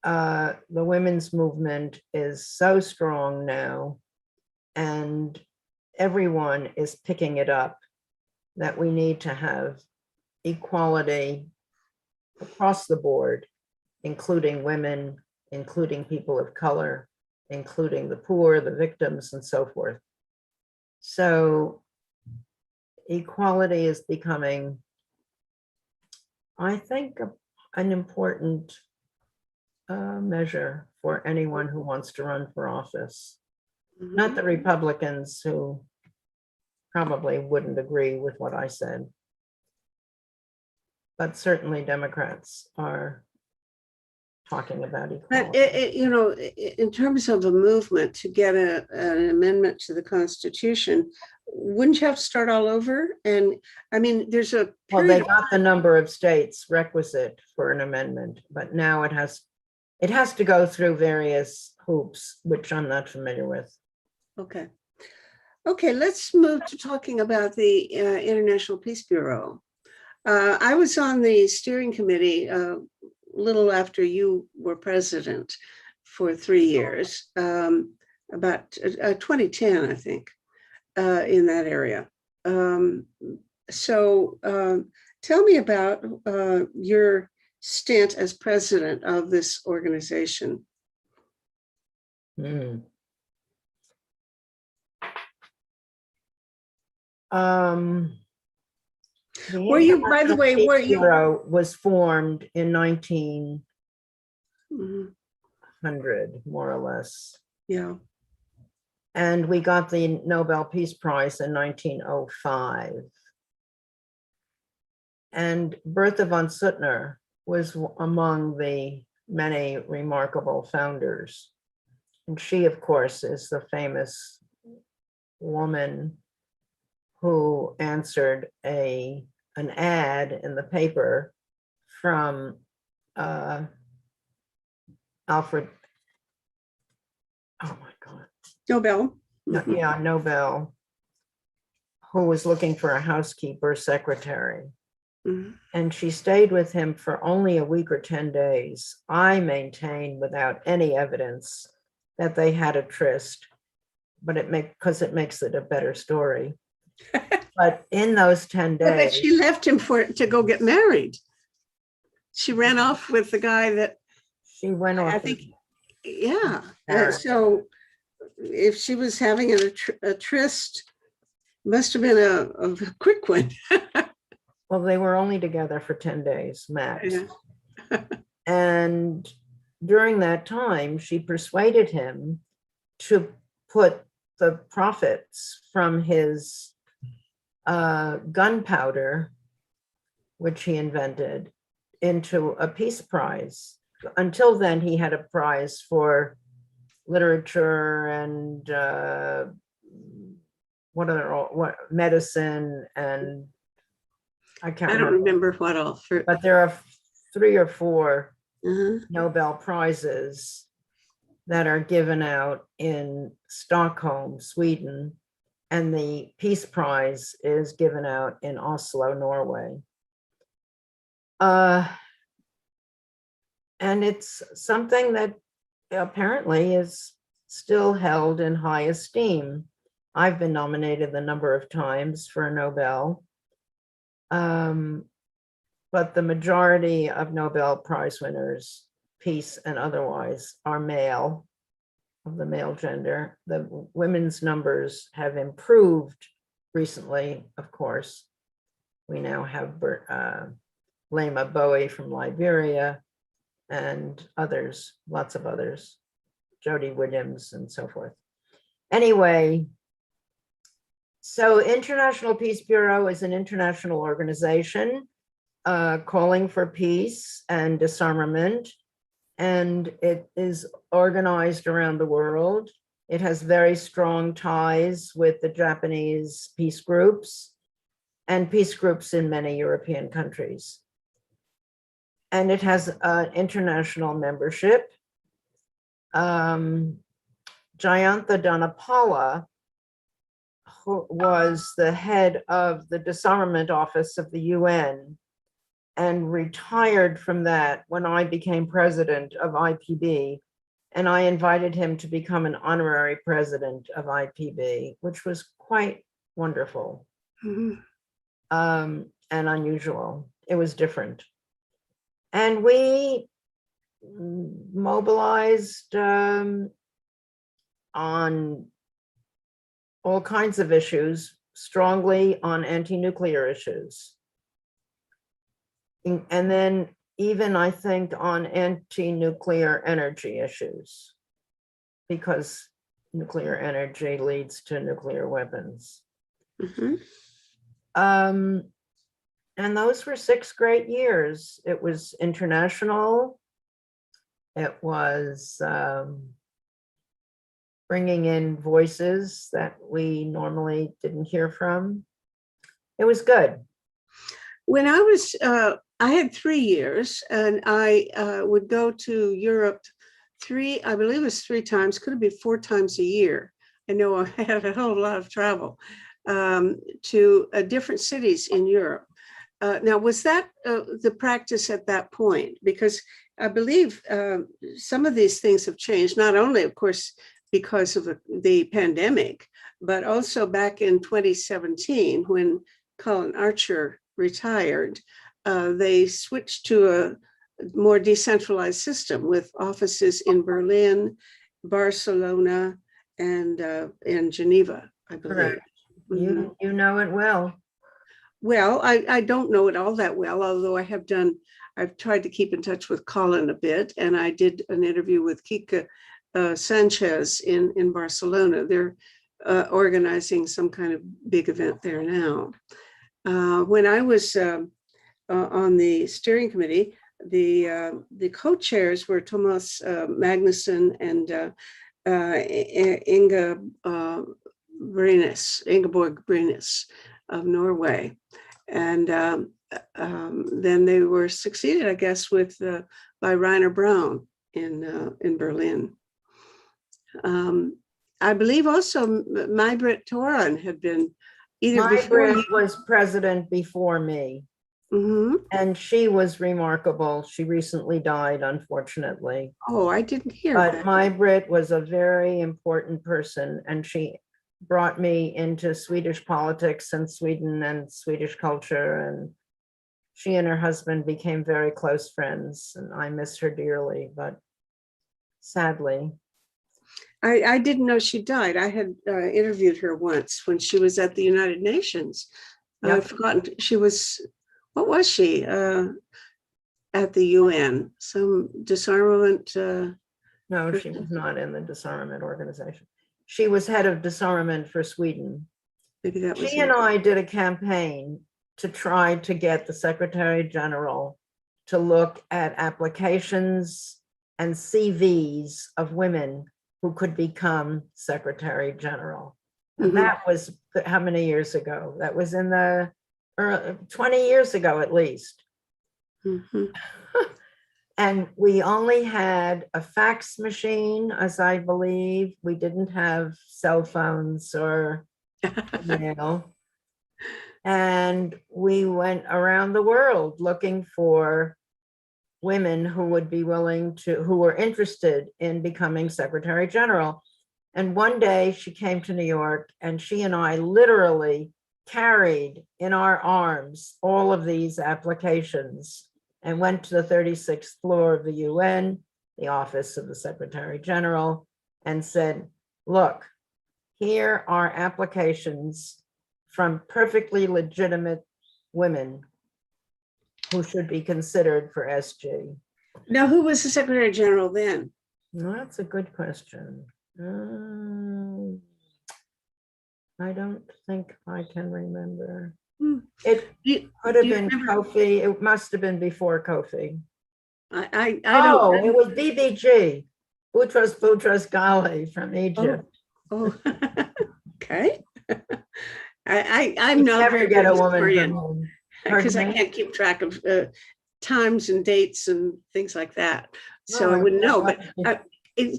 the women's movement is so strong now, and everyone is picking it up, that we need to have equality across the board, including women, including people of color, including the poor, the victims, and so forth. So equality is becoming, I think, an important measure for anyone who wants to run for office. Not the Republicans, who probably wouldn't agree with what I said, but certainly Democrats are talking about But equality. you know, in terms of a movement to get an amendment to the Constitution, wouldn't you have to start all over? And I mean, there's a Well, they period. got the number of states requisite for an amendment, but now it has to go through various hoops, which I'm not familiar with. Okay. Okay, let's move to talking about the International Peace Bureau. I was on the steering committee a little after you were president for 3 years, about 2010, I think, in that area. So tell me about your stint as president of this organization. The Were you, by the International way, Peace were you? Bureau was formed in 1900, Mhm, more or less. yeah. And we got the Nobel Peace Prize in 1905. And Bertha von Suttner was among the many remarkable founders. And she, of course, is the famous woman who answered an ad in the paper from Alfred, oh my God, Nobel. yeah, Nobel, who was looking for a housekeeper secretary. Mhm. And she stayed with him for only a week or 10 days. I maintain without any evidence that they had a tryst, but because it makes it a better story. But in those 10 But that days, she left him to go get married. She ran off with the guy that she went off. I think, yeah. Marriage. So if she was having a tryst, must have been a quick one. Well, they were only together for 10 days max. Yeah. And during that time, she persuaded him to put the profits from his gunpowder, which he invented, into a peace prize. Until then, he had a prize for literature and what medicine, and I can't I don't remember. remember what all. But there are 3 or 4 Uh-huh. Nobel Prizes that are given out in Stockholm, Sweden, and the Peace Prize is given out in Oslo, Norway. And it's something that apparently is still held in high esteem. I've been nominated a number of times for a Nobel. But the majority of Nobel Prize winners, peace and otherwise, are male, of the male gender. The women's numbers have improved recently, of course. We now have Lema Bowie from Liberia and others, lots of others, Jody Williams and so forth. Anyway, so International Peace Bureau is an international organization calling for peace and disarmament, and it is organized around the world. It has very strong ties with the Japanese peace groups and peace groups in many European countries. And it has international membership. Jayantha Dhanapala, who was the head of the disarmament office of the UN, and retired from that when I became president of IPB. And I invited him to become an honorary president of IPB, which was quite wonderful. Mhm. And unusual. It was different. And we mobilized on all kinds of issues, strongly on anti-nuclear issues. And then even, I think, on anti-nuclear energy issues, because nuclear energy leads to nuclear weapons. Mhm. And those were 6 great years. It was international. It was bringing in voices that we normally didn't hear from. It was good. When I had 3 years, and I would go to Europe I believe it was 3 times, could have been 4 times a year. I know I had a whole lot of travel to different cities in Europe. Now, was that the practice at that point? Because I believe some of these things have changed, not only, of course, because of the pandemic, but also back in 2017, when Colin Archer retired, they switched to a more decentralized system with offices in Berlin, Barcelona, and in Geneva, I believe. Correct. You know it well. Well, I don't know it all that well, although I've tried to keep in touch with Colin a bit, and I did an interview with Kika Sanchez in Barcelona. They're organizing some kind of big event there now. When I was on the steering committee, the co-chairs were Thomas Magnuson and Ingeborg Brynes of Norway. And then they were succeeded, I guess, by Rainer Braun in Berlin. I believe also May-Britt Toran had been either before May-Britt was president before me. Mm-hmm. And she was remarkable. She recently died, unfortunately. Oh, I didn't hear But that. May-Britt was a very important person, and she brought me into Swedish politics and Sweden and Swedish culture. And she and her husband became very close friends, and I miss her dearly, but sadly. I didn't know she died. I had interviewed her once when she was at the United Nations. Yep. I've forgotten, what was she at the UN? Some disarmament? No, she was not in the disarmament organization. She was head of disarmament for Sweden. Maybe that was She and I did a campaign to try to get the Secretary General to look at applications and CVs of women who could become Secretary General. And Mhm. that was how many years ago? That was in the 20 years ago, at least. Mhm. And we only had a fax machine, as I believe. We didn't have cell phones or email. And we went around the world looking for women who would be willing to, who were interested in becoming Secretary General. And one day she came to New York, and she and I literally carried in our arms all of these applications and went to the 36th floor of the UN, the office of the Secretary General, and said, look, here are applications from perfectly legitimate women who should be considered for SG. Now, who was the Secretary General then? Well, that's a good question. I don't think I can remember. Hmm. It Do could have you been remember? Kofi. It must have been before Kofi. I Oh, don't. it was BBG, Boutros Ghali from Egypt. Oh, okay. I'm You not never very get good a woman historian from him. because I Pardon me? can't keep track of times and dates and things like that. So No, I wouldn't know. But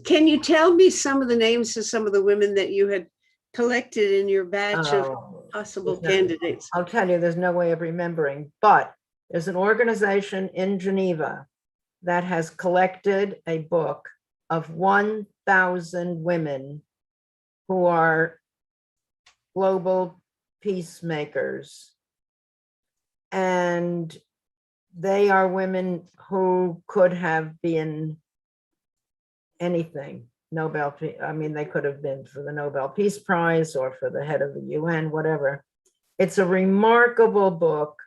can you tell me some of the names of some of the women that you had collected in your batch of Oh, possible there's no- candidates? I'll tell you, there's no way of remembering, but there's an organization in Geneva that has collected a book of 1,000 women who are global peacemakers. And they are women who could have been anything. I mean, they could have been for the Nobel Peace Prize or for the head of the UN, whatever. It's a remarkable book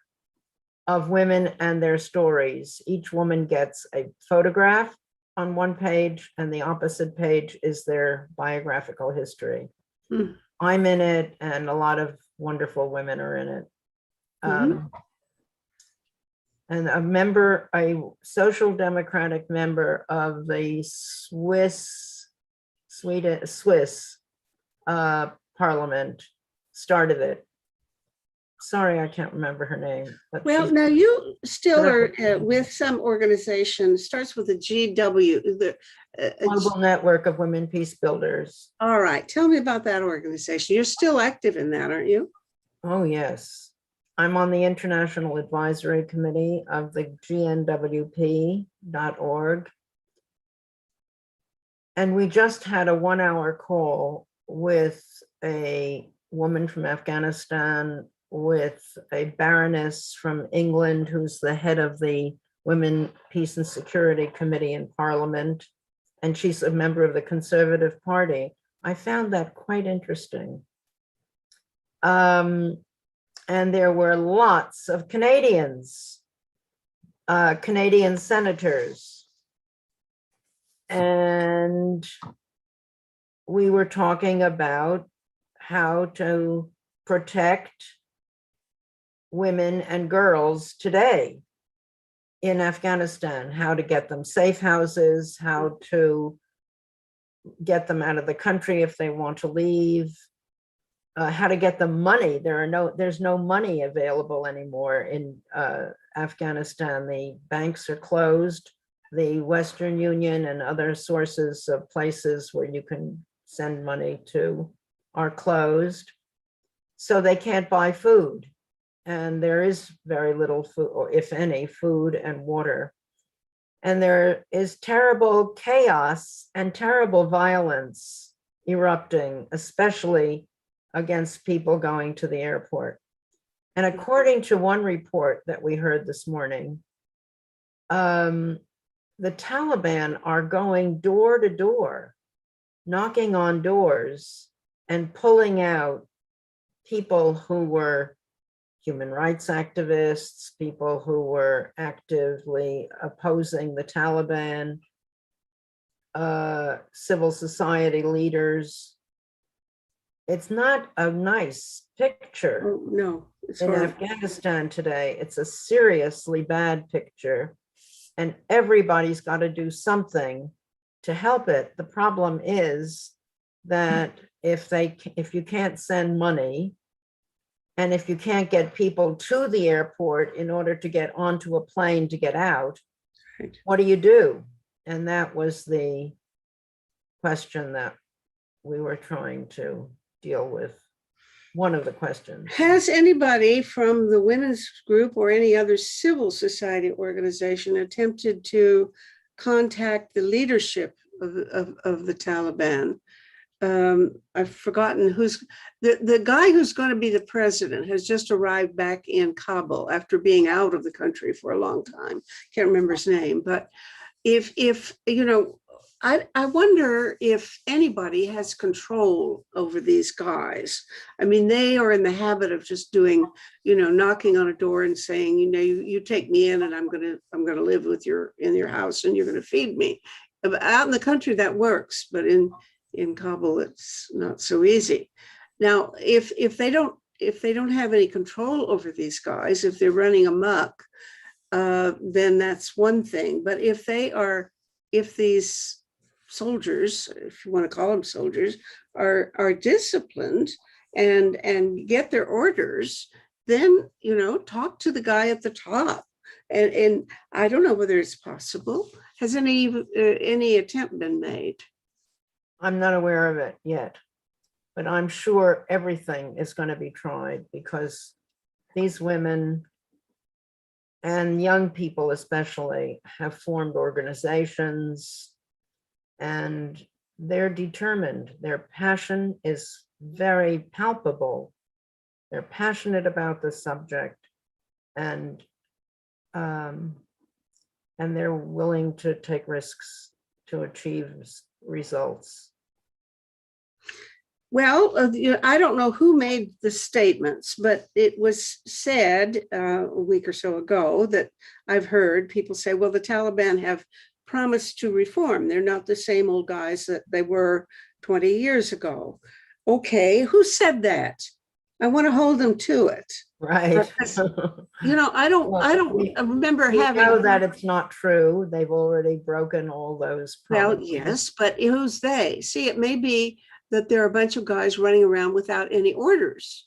of women and their stories. Each woman gets a photograph on one page, and the opposite page is their biographical history. Hmm. I'm in it, and a lot of wonderful women are in it. And a social democratic member of the Swiss parliament started it. Sorry, I can't remember her name. But Well, now you still are with some organization, starts with a GW. Global Network of Women Peace Builders. All right, tell me about that organization. You're still active in that, aren't you? Oh, yes. I'm on the International Advisory Committee of the GNWP.org. And we just had a 1-hour call with a woman from Afghanistan, with a baroness from England, who's the head of the Women, Peace and Security Committee in Parliament, and she's a member of the Conservative Party. I found that quite interesting. And there were lots of Canadians, Canadian senators. And we were talking about how to protect women and girls today in Afghanistan, how to get them safe houses, how to get them out of the country if they want to leave, how to get them money. There's no money available anymore in Afghanistan. The banks are closed. The Western Union and other sources of places where you can send money to are closed. So they can't buy food. And there is very little food, or if any, food and water. And there is terrible chaos and terrible violence erupting, especially against people going to the airport. And according to one report that we heard this morning, the Taliban are going door to door, knocking on doors and pulling out people who were human rights activists, people who were actively opposing the Taliban, civil society leaders. It's not a nice picture. Oh, no, it's in horrible. Afghanistan today. It's a seriously bad picture, and everybody's got to do something to help it. The problem is that if you can't send money, and if you can't get people to the airport in order to get onto a plane to get out, Right. what do you do? And that was the question that we were trying to deal with. One of the questions. Has anybody from the women's group or any other civil society organization attempted to contact the leadership of the Taliban? I've forgotten who's the guy who's going to be the president has just arrived back in Kabul after being out of the country for a long time. Can't remember his name, but if you know, I wonder if anybody has control over these guys. I mean, they are in the habit of just doing, you know, knocking on a door and saying, you know, you take me in and I'm gonna live with in your house and you're gonna feed me. Out in the country that works, but in Kabul it's not so easy. Now, if they don't have any control over these guys, if they're running amok, then that's one thing. But if these soldiers, if you want to call them soldiers, are disciplined and get their orders, then, you know, talk to the guy at the top. And I don't know whether it's possible. Has any attempt been made? I'm not aware of it yet, but I'm sure everything is going to be tried, because these women and young people especially have formed organizations, and they're determined. Their passion is very palpable. They're passionate about the subject, and they're willing to take risks to achieve results. Well, I don't know who made the statements, but it was said a week or so ago that I've heard people say, well, the Taliban have promised to reform. They're not the same old guys that they were 20 years ago. Okay, who said that? I want to hold them to it. Right. You know, I don't remember We having. know that it's not true. They've already broken all those promises. Well, yes, but who's they? See, it may be that there are a bunch of guys running around without any orders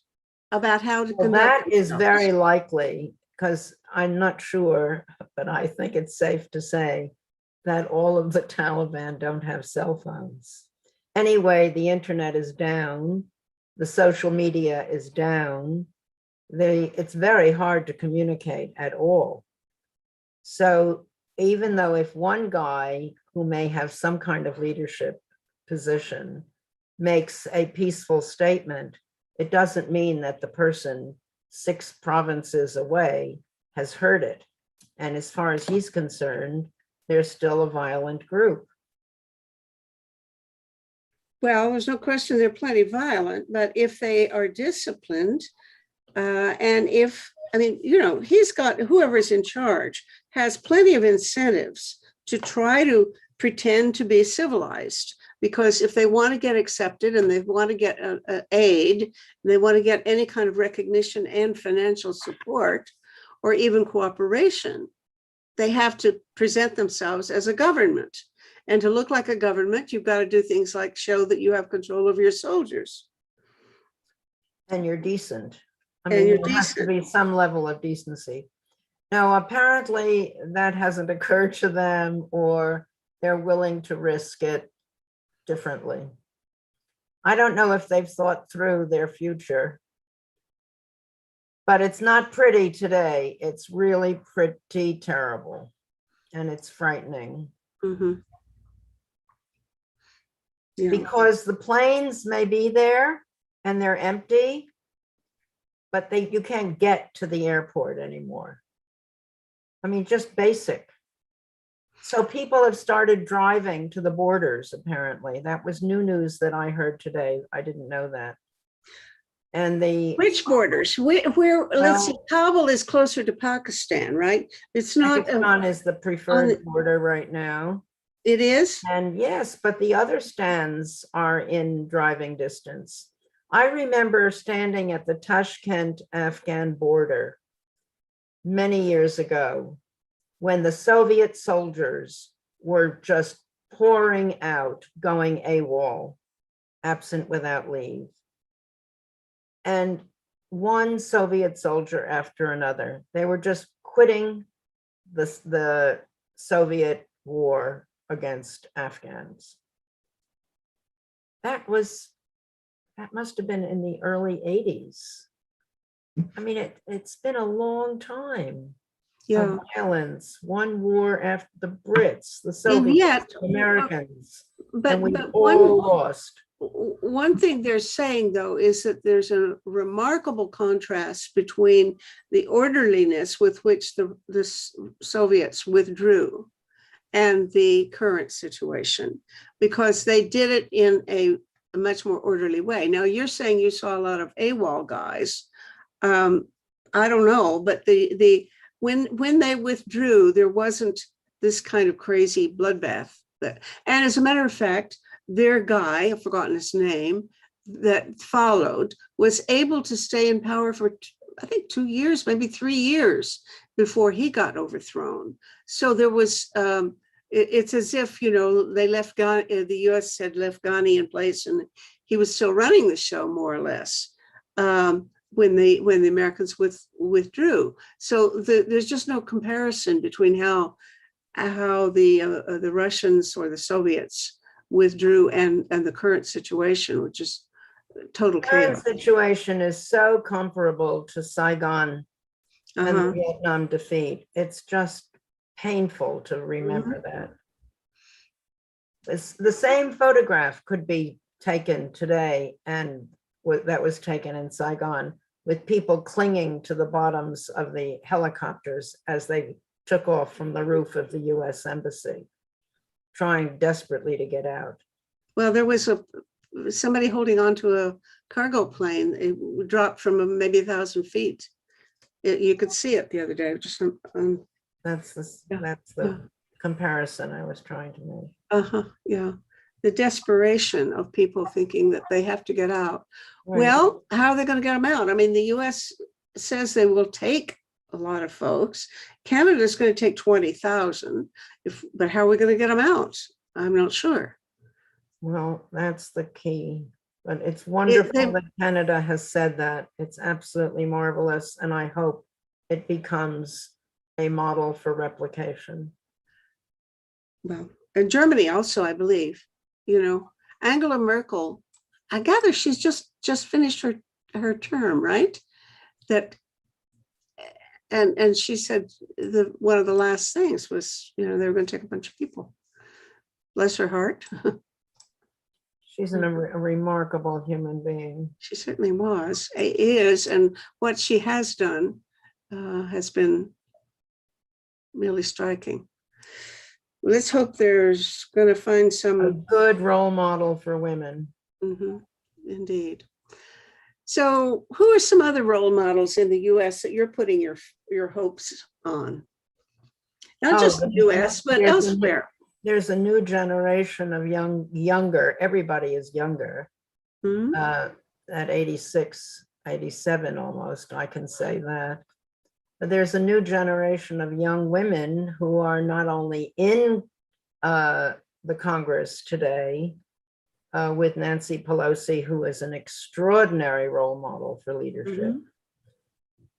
about how to conduct That is themselves. very likely, because I'm not sure, but I think it's safe to say that all of the Taliban don't have cell phones. Anyway, the internet is down. The social media is down. It's very hard to communicate at all. So even though if one guy who may have some kind of leadership position makes a peaceful statement, it doesn't mean that the person 6 provinces away has heard it. And as far as he's concerned, they're still a violent group. Well, there's no question they're plenty violent, but if they are disciplined, and if, I mean, he's got, whoever's in charge has plenty of incentives to try to pretend to be civilized. Because if they want to get accepted and they want to get aid, they want to get any kind of recognition and financial support, or even cooperation, they have to present themselves as a government. And to look like a government, you've got to do things like show that you have control over your soldiers. And you're decent. I And mean, you're there has to decent. be some level of decency. Now, apparently that hasn't occurred to them, or they're willing to risk it differently. I don't know if they've thought through their future, but it's not pretty today. It's really pretty terrible, and it's frightening. Mhm. Yeah. Because the planes may be there and they're empty, but you can't get to the airport anymore. I mean, just basic. So people have started driving to the borders, apparently. That was new news that I heard today. I didn't know that. And Which borders? Let's see, Kabul is closer to Pakistan, right? It's not. Pakistan is the preferred border right now. It is? And yes, but the other stands are in driving distance. I remember standing at the Tashkent Afghan border many years ago when the Soviet soldiers were just pouring out, going AWOL, absent without leave. And one Soviet soldier after another, they were just quitting the Soviet war against Afghans. That must have been in the early 80s. I mean, it's been a long time. Yeah. Of violence, one war after the Brits, the Soviets, And yet, the Americans, but and we all lost. One thing they're saying, though, is that there's a remarkable contrast between the orderliness with which the Soviets withdrew and the current situation, because they did it in a much more orderly way. Now, you're saying you saw a lot of AWOL guys. I don't know, but when they withdrew, there wasn't this kind of crazy bloodbath. And as a matter of fact, their guy, I've forgotten his name, that followed, was able to stay in power for, I think, 2 years, maybe 3 years before he got overthrown. So there was, it's as if, they left Ghani, the US had left Ghani in place, and he was still running the show more or less when the Americans withdrew. So there's just no comparison between how the Russians or the Soviets withdrew and the current situation, which is total chaos. The current situation is so comparable to Saigon and the Vietnam defeat. It's just painful to remember that. The same photograph could be taken today, and that was taken in Saigon, with people clinging to the bottoms of the helicopters as they took off from the roof of the US embassy, trying desperately to get out. Well, there was somebody holding on to a cargo plane. It dropped from maybe 1,000 feet. You could see it the other day. Just that's the comparison I was trying to make. Yeah. The desperation of people thinking that they have to get out. Right. Well, how are they going to get them out? I mean, the US says they will take a lot of folks. Canada's going to take 20,000, but how are we going to get them out? I'm not sure. Well, that's the key. But it's wonderful that Canada has said that. It's absolutely marvelous. And I hope it becomes a model for replication. Well, and Germany also, I believe, Angela Merkel, I gather she's just finished her term, right? And she said one of the last things was, they were going to take a bunch of people. Bless her heart. She's a remarkable human being. She certainly is, and what she has done has been really striking. let's hope there's going to find A some. good role model for women. Mhm, indeed. So, who are some other role models in the U.S. that you're putting your hopes on? Not Oh, just the U.S., but elsewhere. there's a new generation of younger, everybody is younger, Mhm. at 86, 87 almost, I can say that. But there's a new generation of young women who are not only in the Congress today, with Nancy Pelosi, who is an extraordinary role model for leadership, Mhm.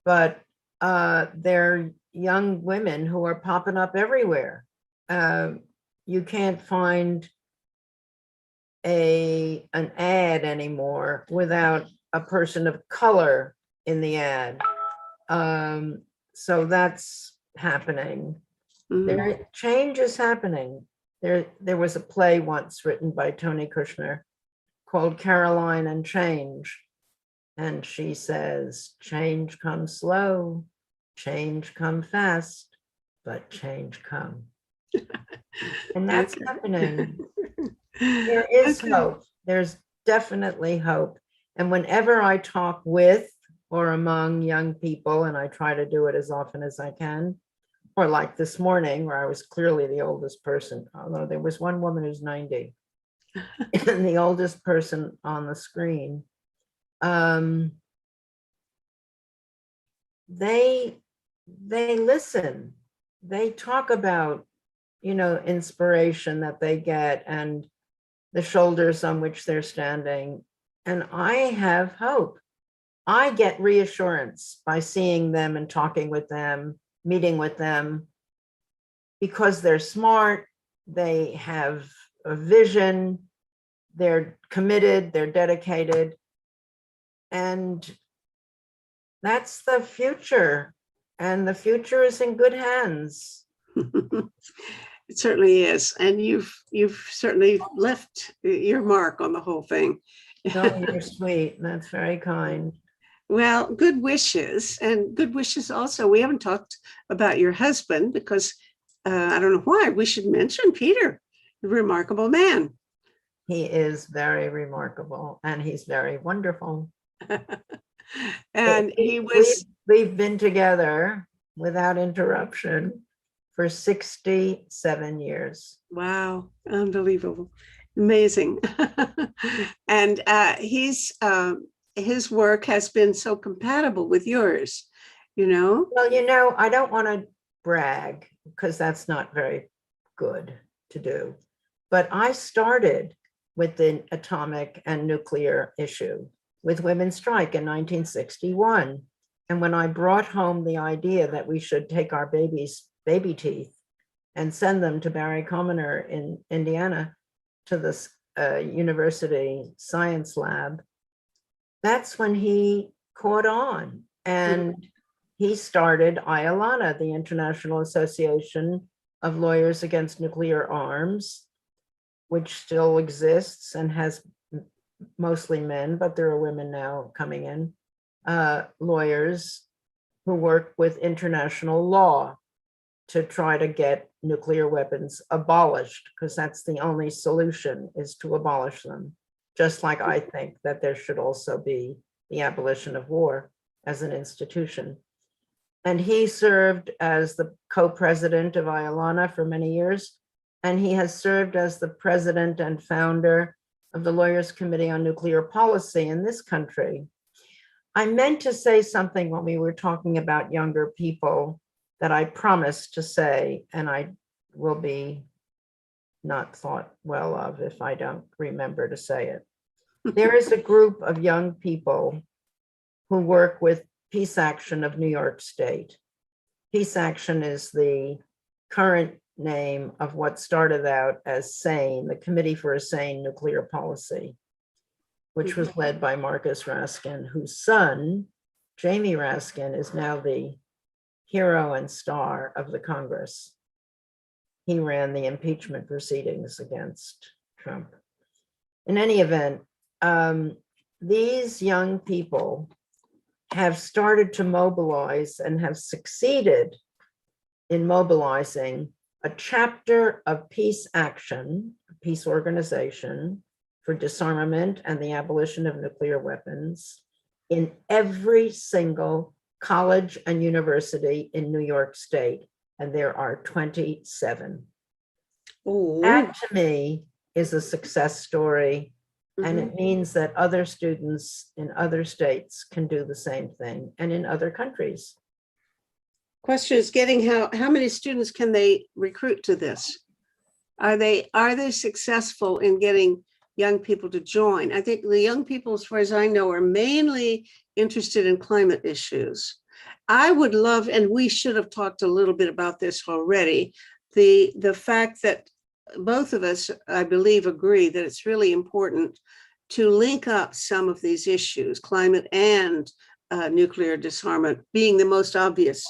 but they're young women who are popping up everywhere. You can't find an ad anymore without a person of color in the ad. So that's happening. Mhm. Change is happening. There was a play once written by Tony Kushner called Caroline and Change. And she says, change comes slow, change come fast, but change come. And that's Okay. happening. There is Okay. hope. There's definitely hope. And whenever I talk with or among young people, and I try to do it as often as I can, or like this morning where I was clearly the oldest person, although there was one woman who's 90 and the oldest person on the screen. They listen. They talk about, inspiration that they get and the shoulders on which they're standing. And I have hope. I get reassurance by seeing them and talking with them, meeting with them, because they're smart, they have a vision, they're committed, they're dedicated. And that's the future. And the future is in good hands. It certainly is, and you've certainly left your mark on the whole thing. No, you're sweet. That's very kind. Well, good wishes, and good wishes also. We haven't talked about your husband because I don't know why. We should mention Peter, a remarkable man. He is very remarkable and he's very wonderful. And he was, We've been together without interruption for 67 years. wow, unbelievable, amazing. And his work has been so compatible with yours, you know? Well, I don't want to brag because that's not very good to do. But I started with the atomic and nuclear issue with Women's Strike in 1961. And when I brought home the idea that we should take our baby teeth and send them to Barry Commoner in Indiana to this university science lab, that's when he caught on. And he started IALANA, the International Association of Lawyers Against Nuclear Arms, which still exists and has mostly men, but there are women now coming in, lawyers who work with international law to try to get nuclear weapons abolished, because that's the only solution, is to abolish them. Just like I think that there should also be the abolition of war as an institution. And he served as the co-president of IALANA for many years, and he has served as the president and founder of the Lawyers Committee on Nuclear Policy in this country. I meant to say something when we were talking about younger people that I promised to say, and I will be not thought well of if I don't remember to say it. There is a group of young people who work with Peace Action of New York State. Peace Action is the current name of what started out as SANE, the Committee for a Sane Nuclear Policy, which was led by Marcus Raskin, whose son, Jamie Raskin, is now the hero and star of the Congress. He ran the impeachment proceedings against Trump. In any event, these young people have started to mobilize and have succeeded in mobilizing a chapter of peace action, peace organization for disarmament and the abolition of nuclear weapons in every single college and university in New York State. And there are 27. Oh, That to me is a success story. And mhm. it means that other students in other states can do the same thing and in other countries. Question is getting how many students can they recruit to this? Are they successful in getting young people to join? I think the young people, as far as I know, are mainly interested in climate issues. I would love, and we should have talked a little bit about this already, the fact that both of us, I believe, agree that it's really important to link up some of these issues, climate and nuclear disarmament being the most obvious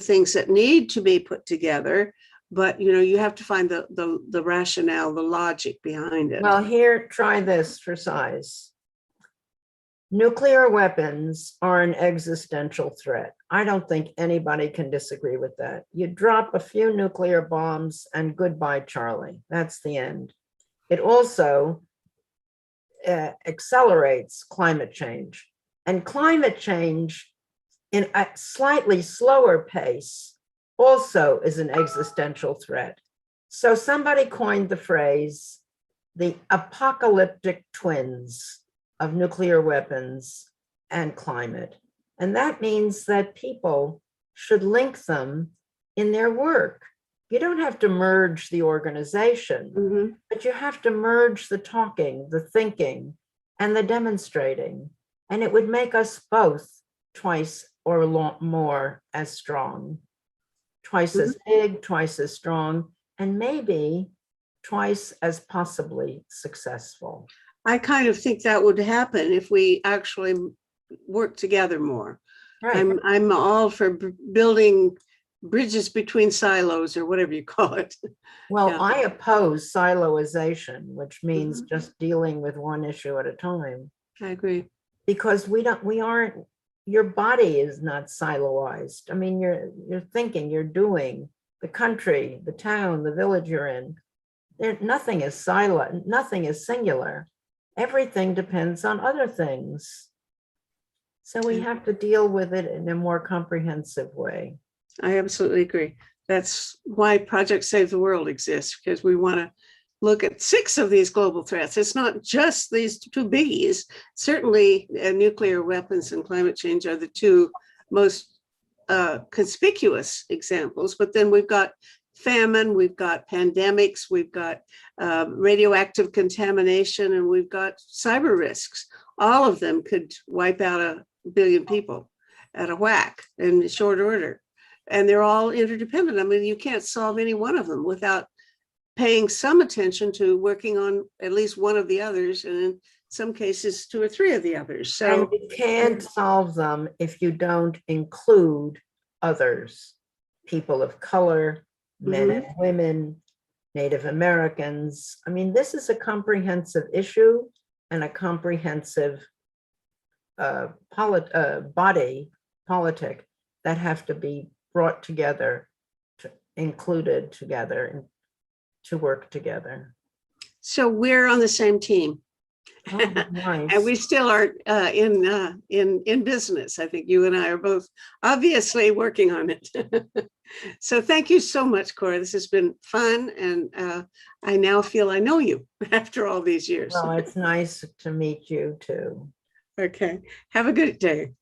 things that need to be put together. But you have to find the rationale, the logic behind it. Well, here, try this for size. Nuclear weapons are an existential threat. I don't think anybody can disagree with that. You drop a few nuclear bombs and goodbye, Charlie. That's the end. It also accelerates climate change. And climate change in a slightly slower pace also is an existential threat. So somebody coined the phrase, the apocalyptic twins of nuclear weapons and climate. And that means that people should link them in their work. You don't have to merge the organization, but you have to merge the talking, the thinking, and the demonstrating. And it would make us both twice or more as strong, twice as big, twice as strong, and maybe twice as possibly successful. I kind of think that would happen if we actually work together more. Right. I'm all for building bridges between silos or whatever you call it. Well, Yeah. I oppose siloization, which means just dealing with one issue at a time. I agree. Because we aren't, your body is not siloized. I mean, you're thinking, you're doing, the country, the town, the village you're in. Nothing is silo, nothing is singular. Everything depends on other things. So we have to deal with it in a more comprehensive way. I absolutely agree. That's why Project Save the World exists, because we want to look at 6 of these global threats. It's not just these 2 biggies. Certainly, nuclear weapons and climate change are the 2 most conspicuous examples. But then we've got famine, we've got pandemics, we've got radioactive contamination, and we've got cyber risks. All of them could wipe out 1 billion people at a whack in short order. And they're all interdependent. I mean, you can't solve any one of them without paying some attention to working on at least one of the others, and in some cases 2 or 3 of the others. So and you can't solve them if you don't include others, people of color, men and women, Native Americans. I mean, this is a comprehensive issue and a comprehensive politic that have to be brought together, included together, and to work together. So we're on the same team. Oh, nice. And we still are in business. I think you and I are both obviously working on it. So thank you so much, Cora. This has been fun, and I now feel I know you after all these years. Well, it's nice to meet you too. Okay. Have a good day.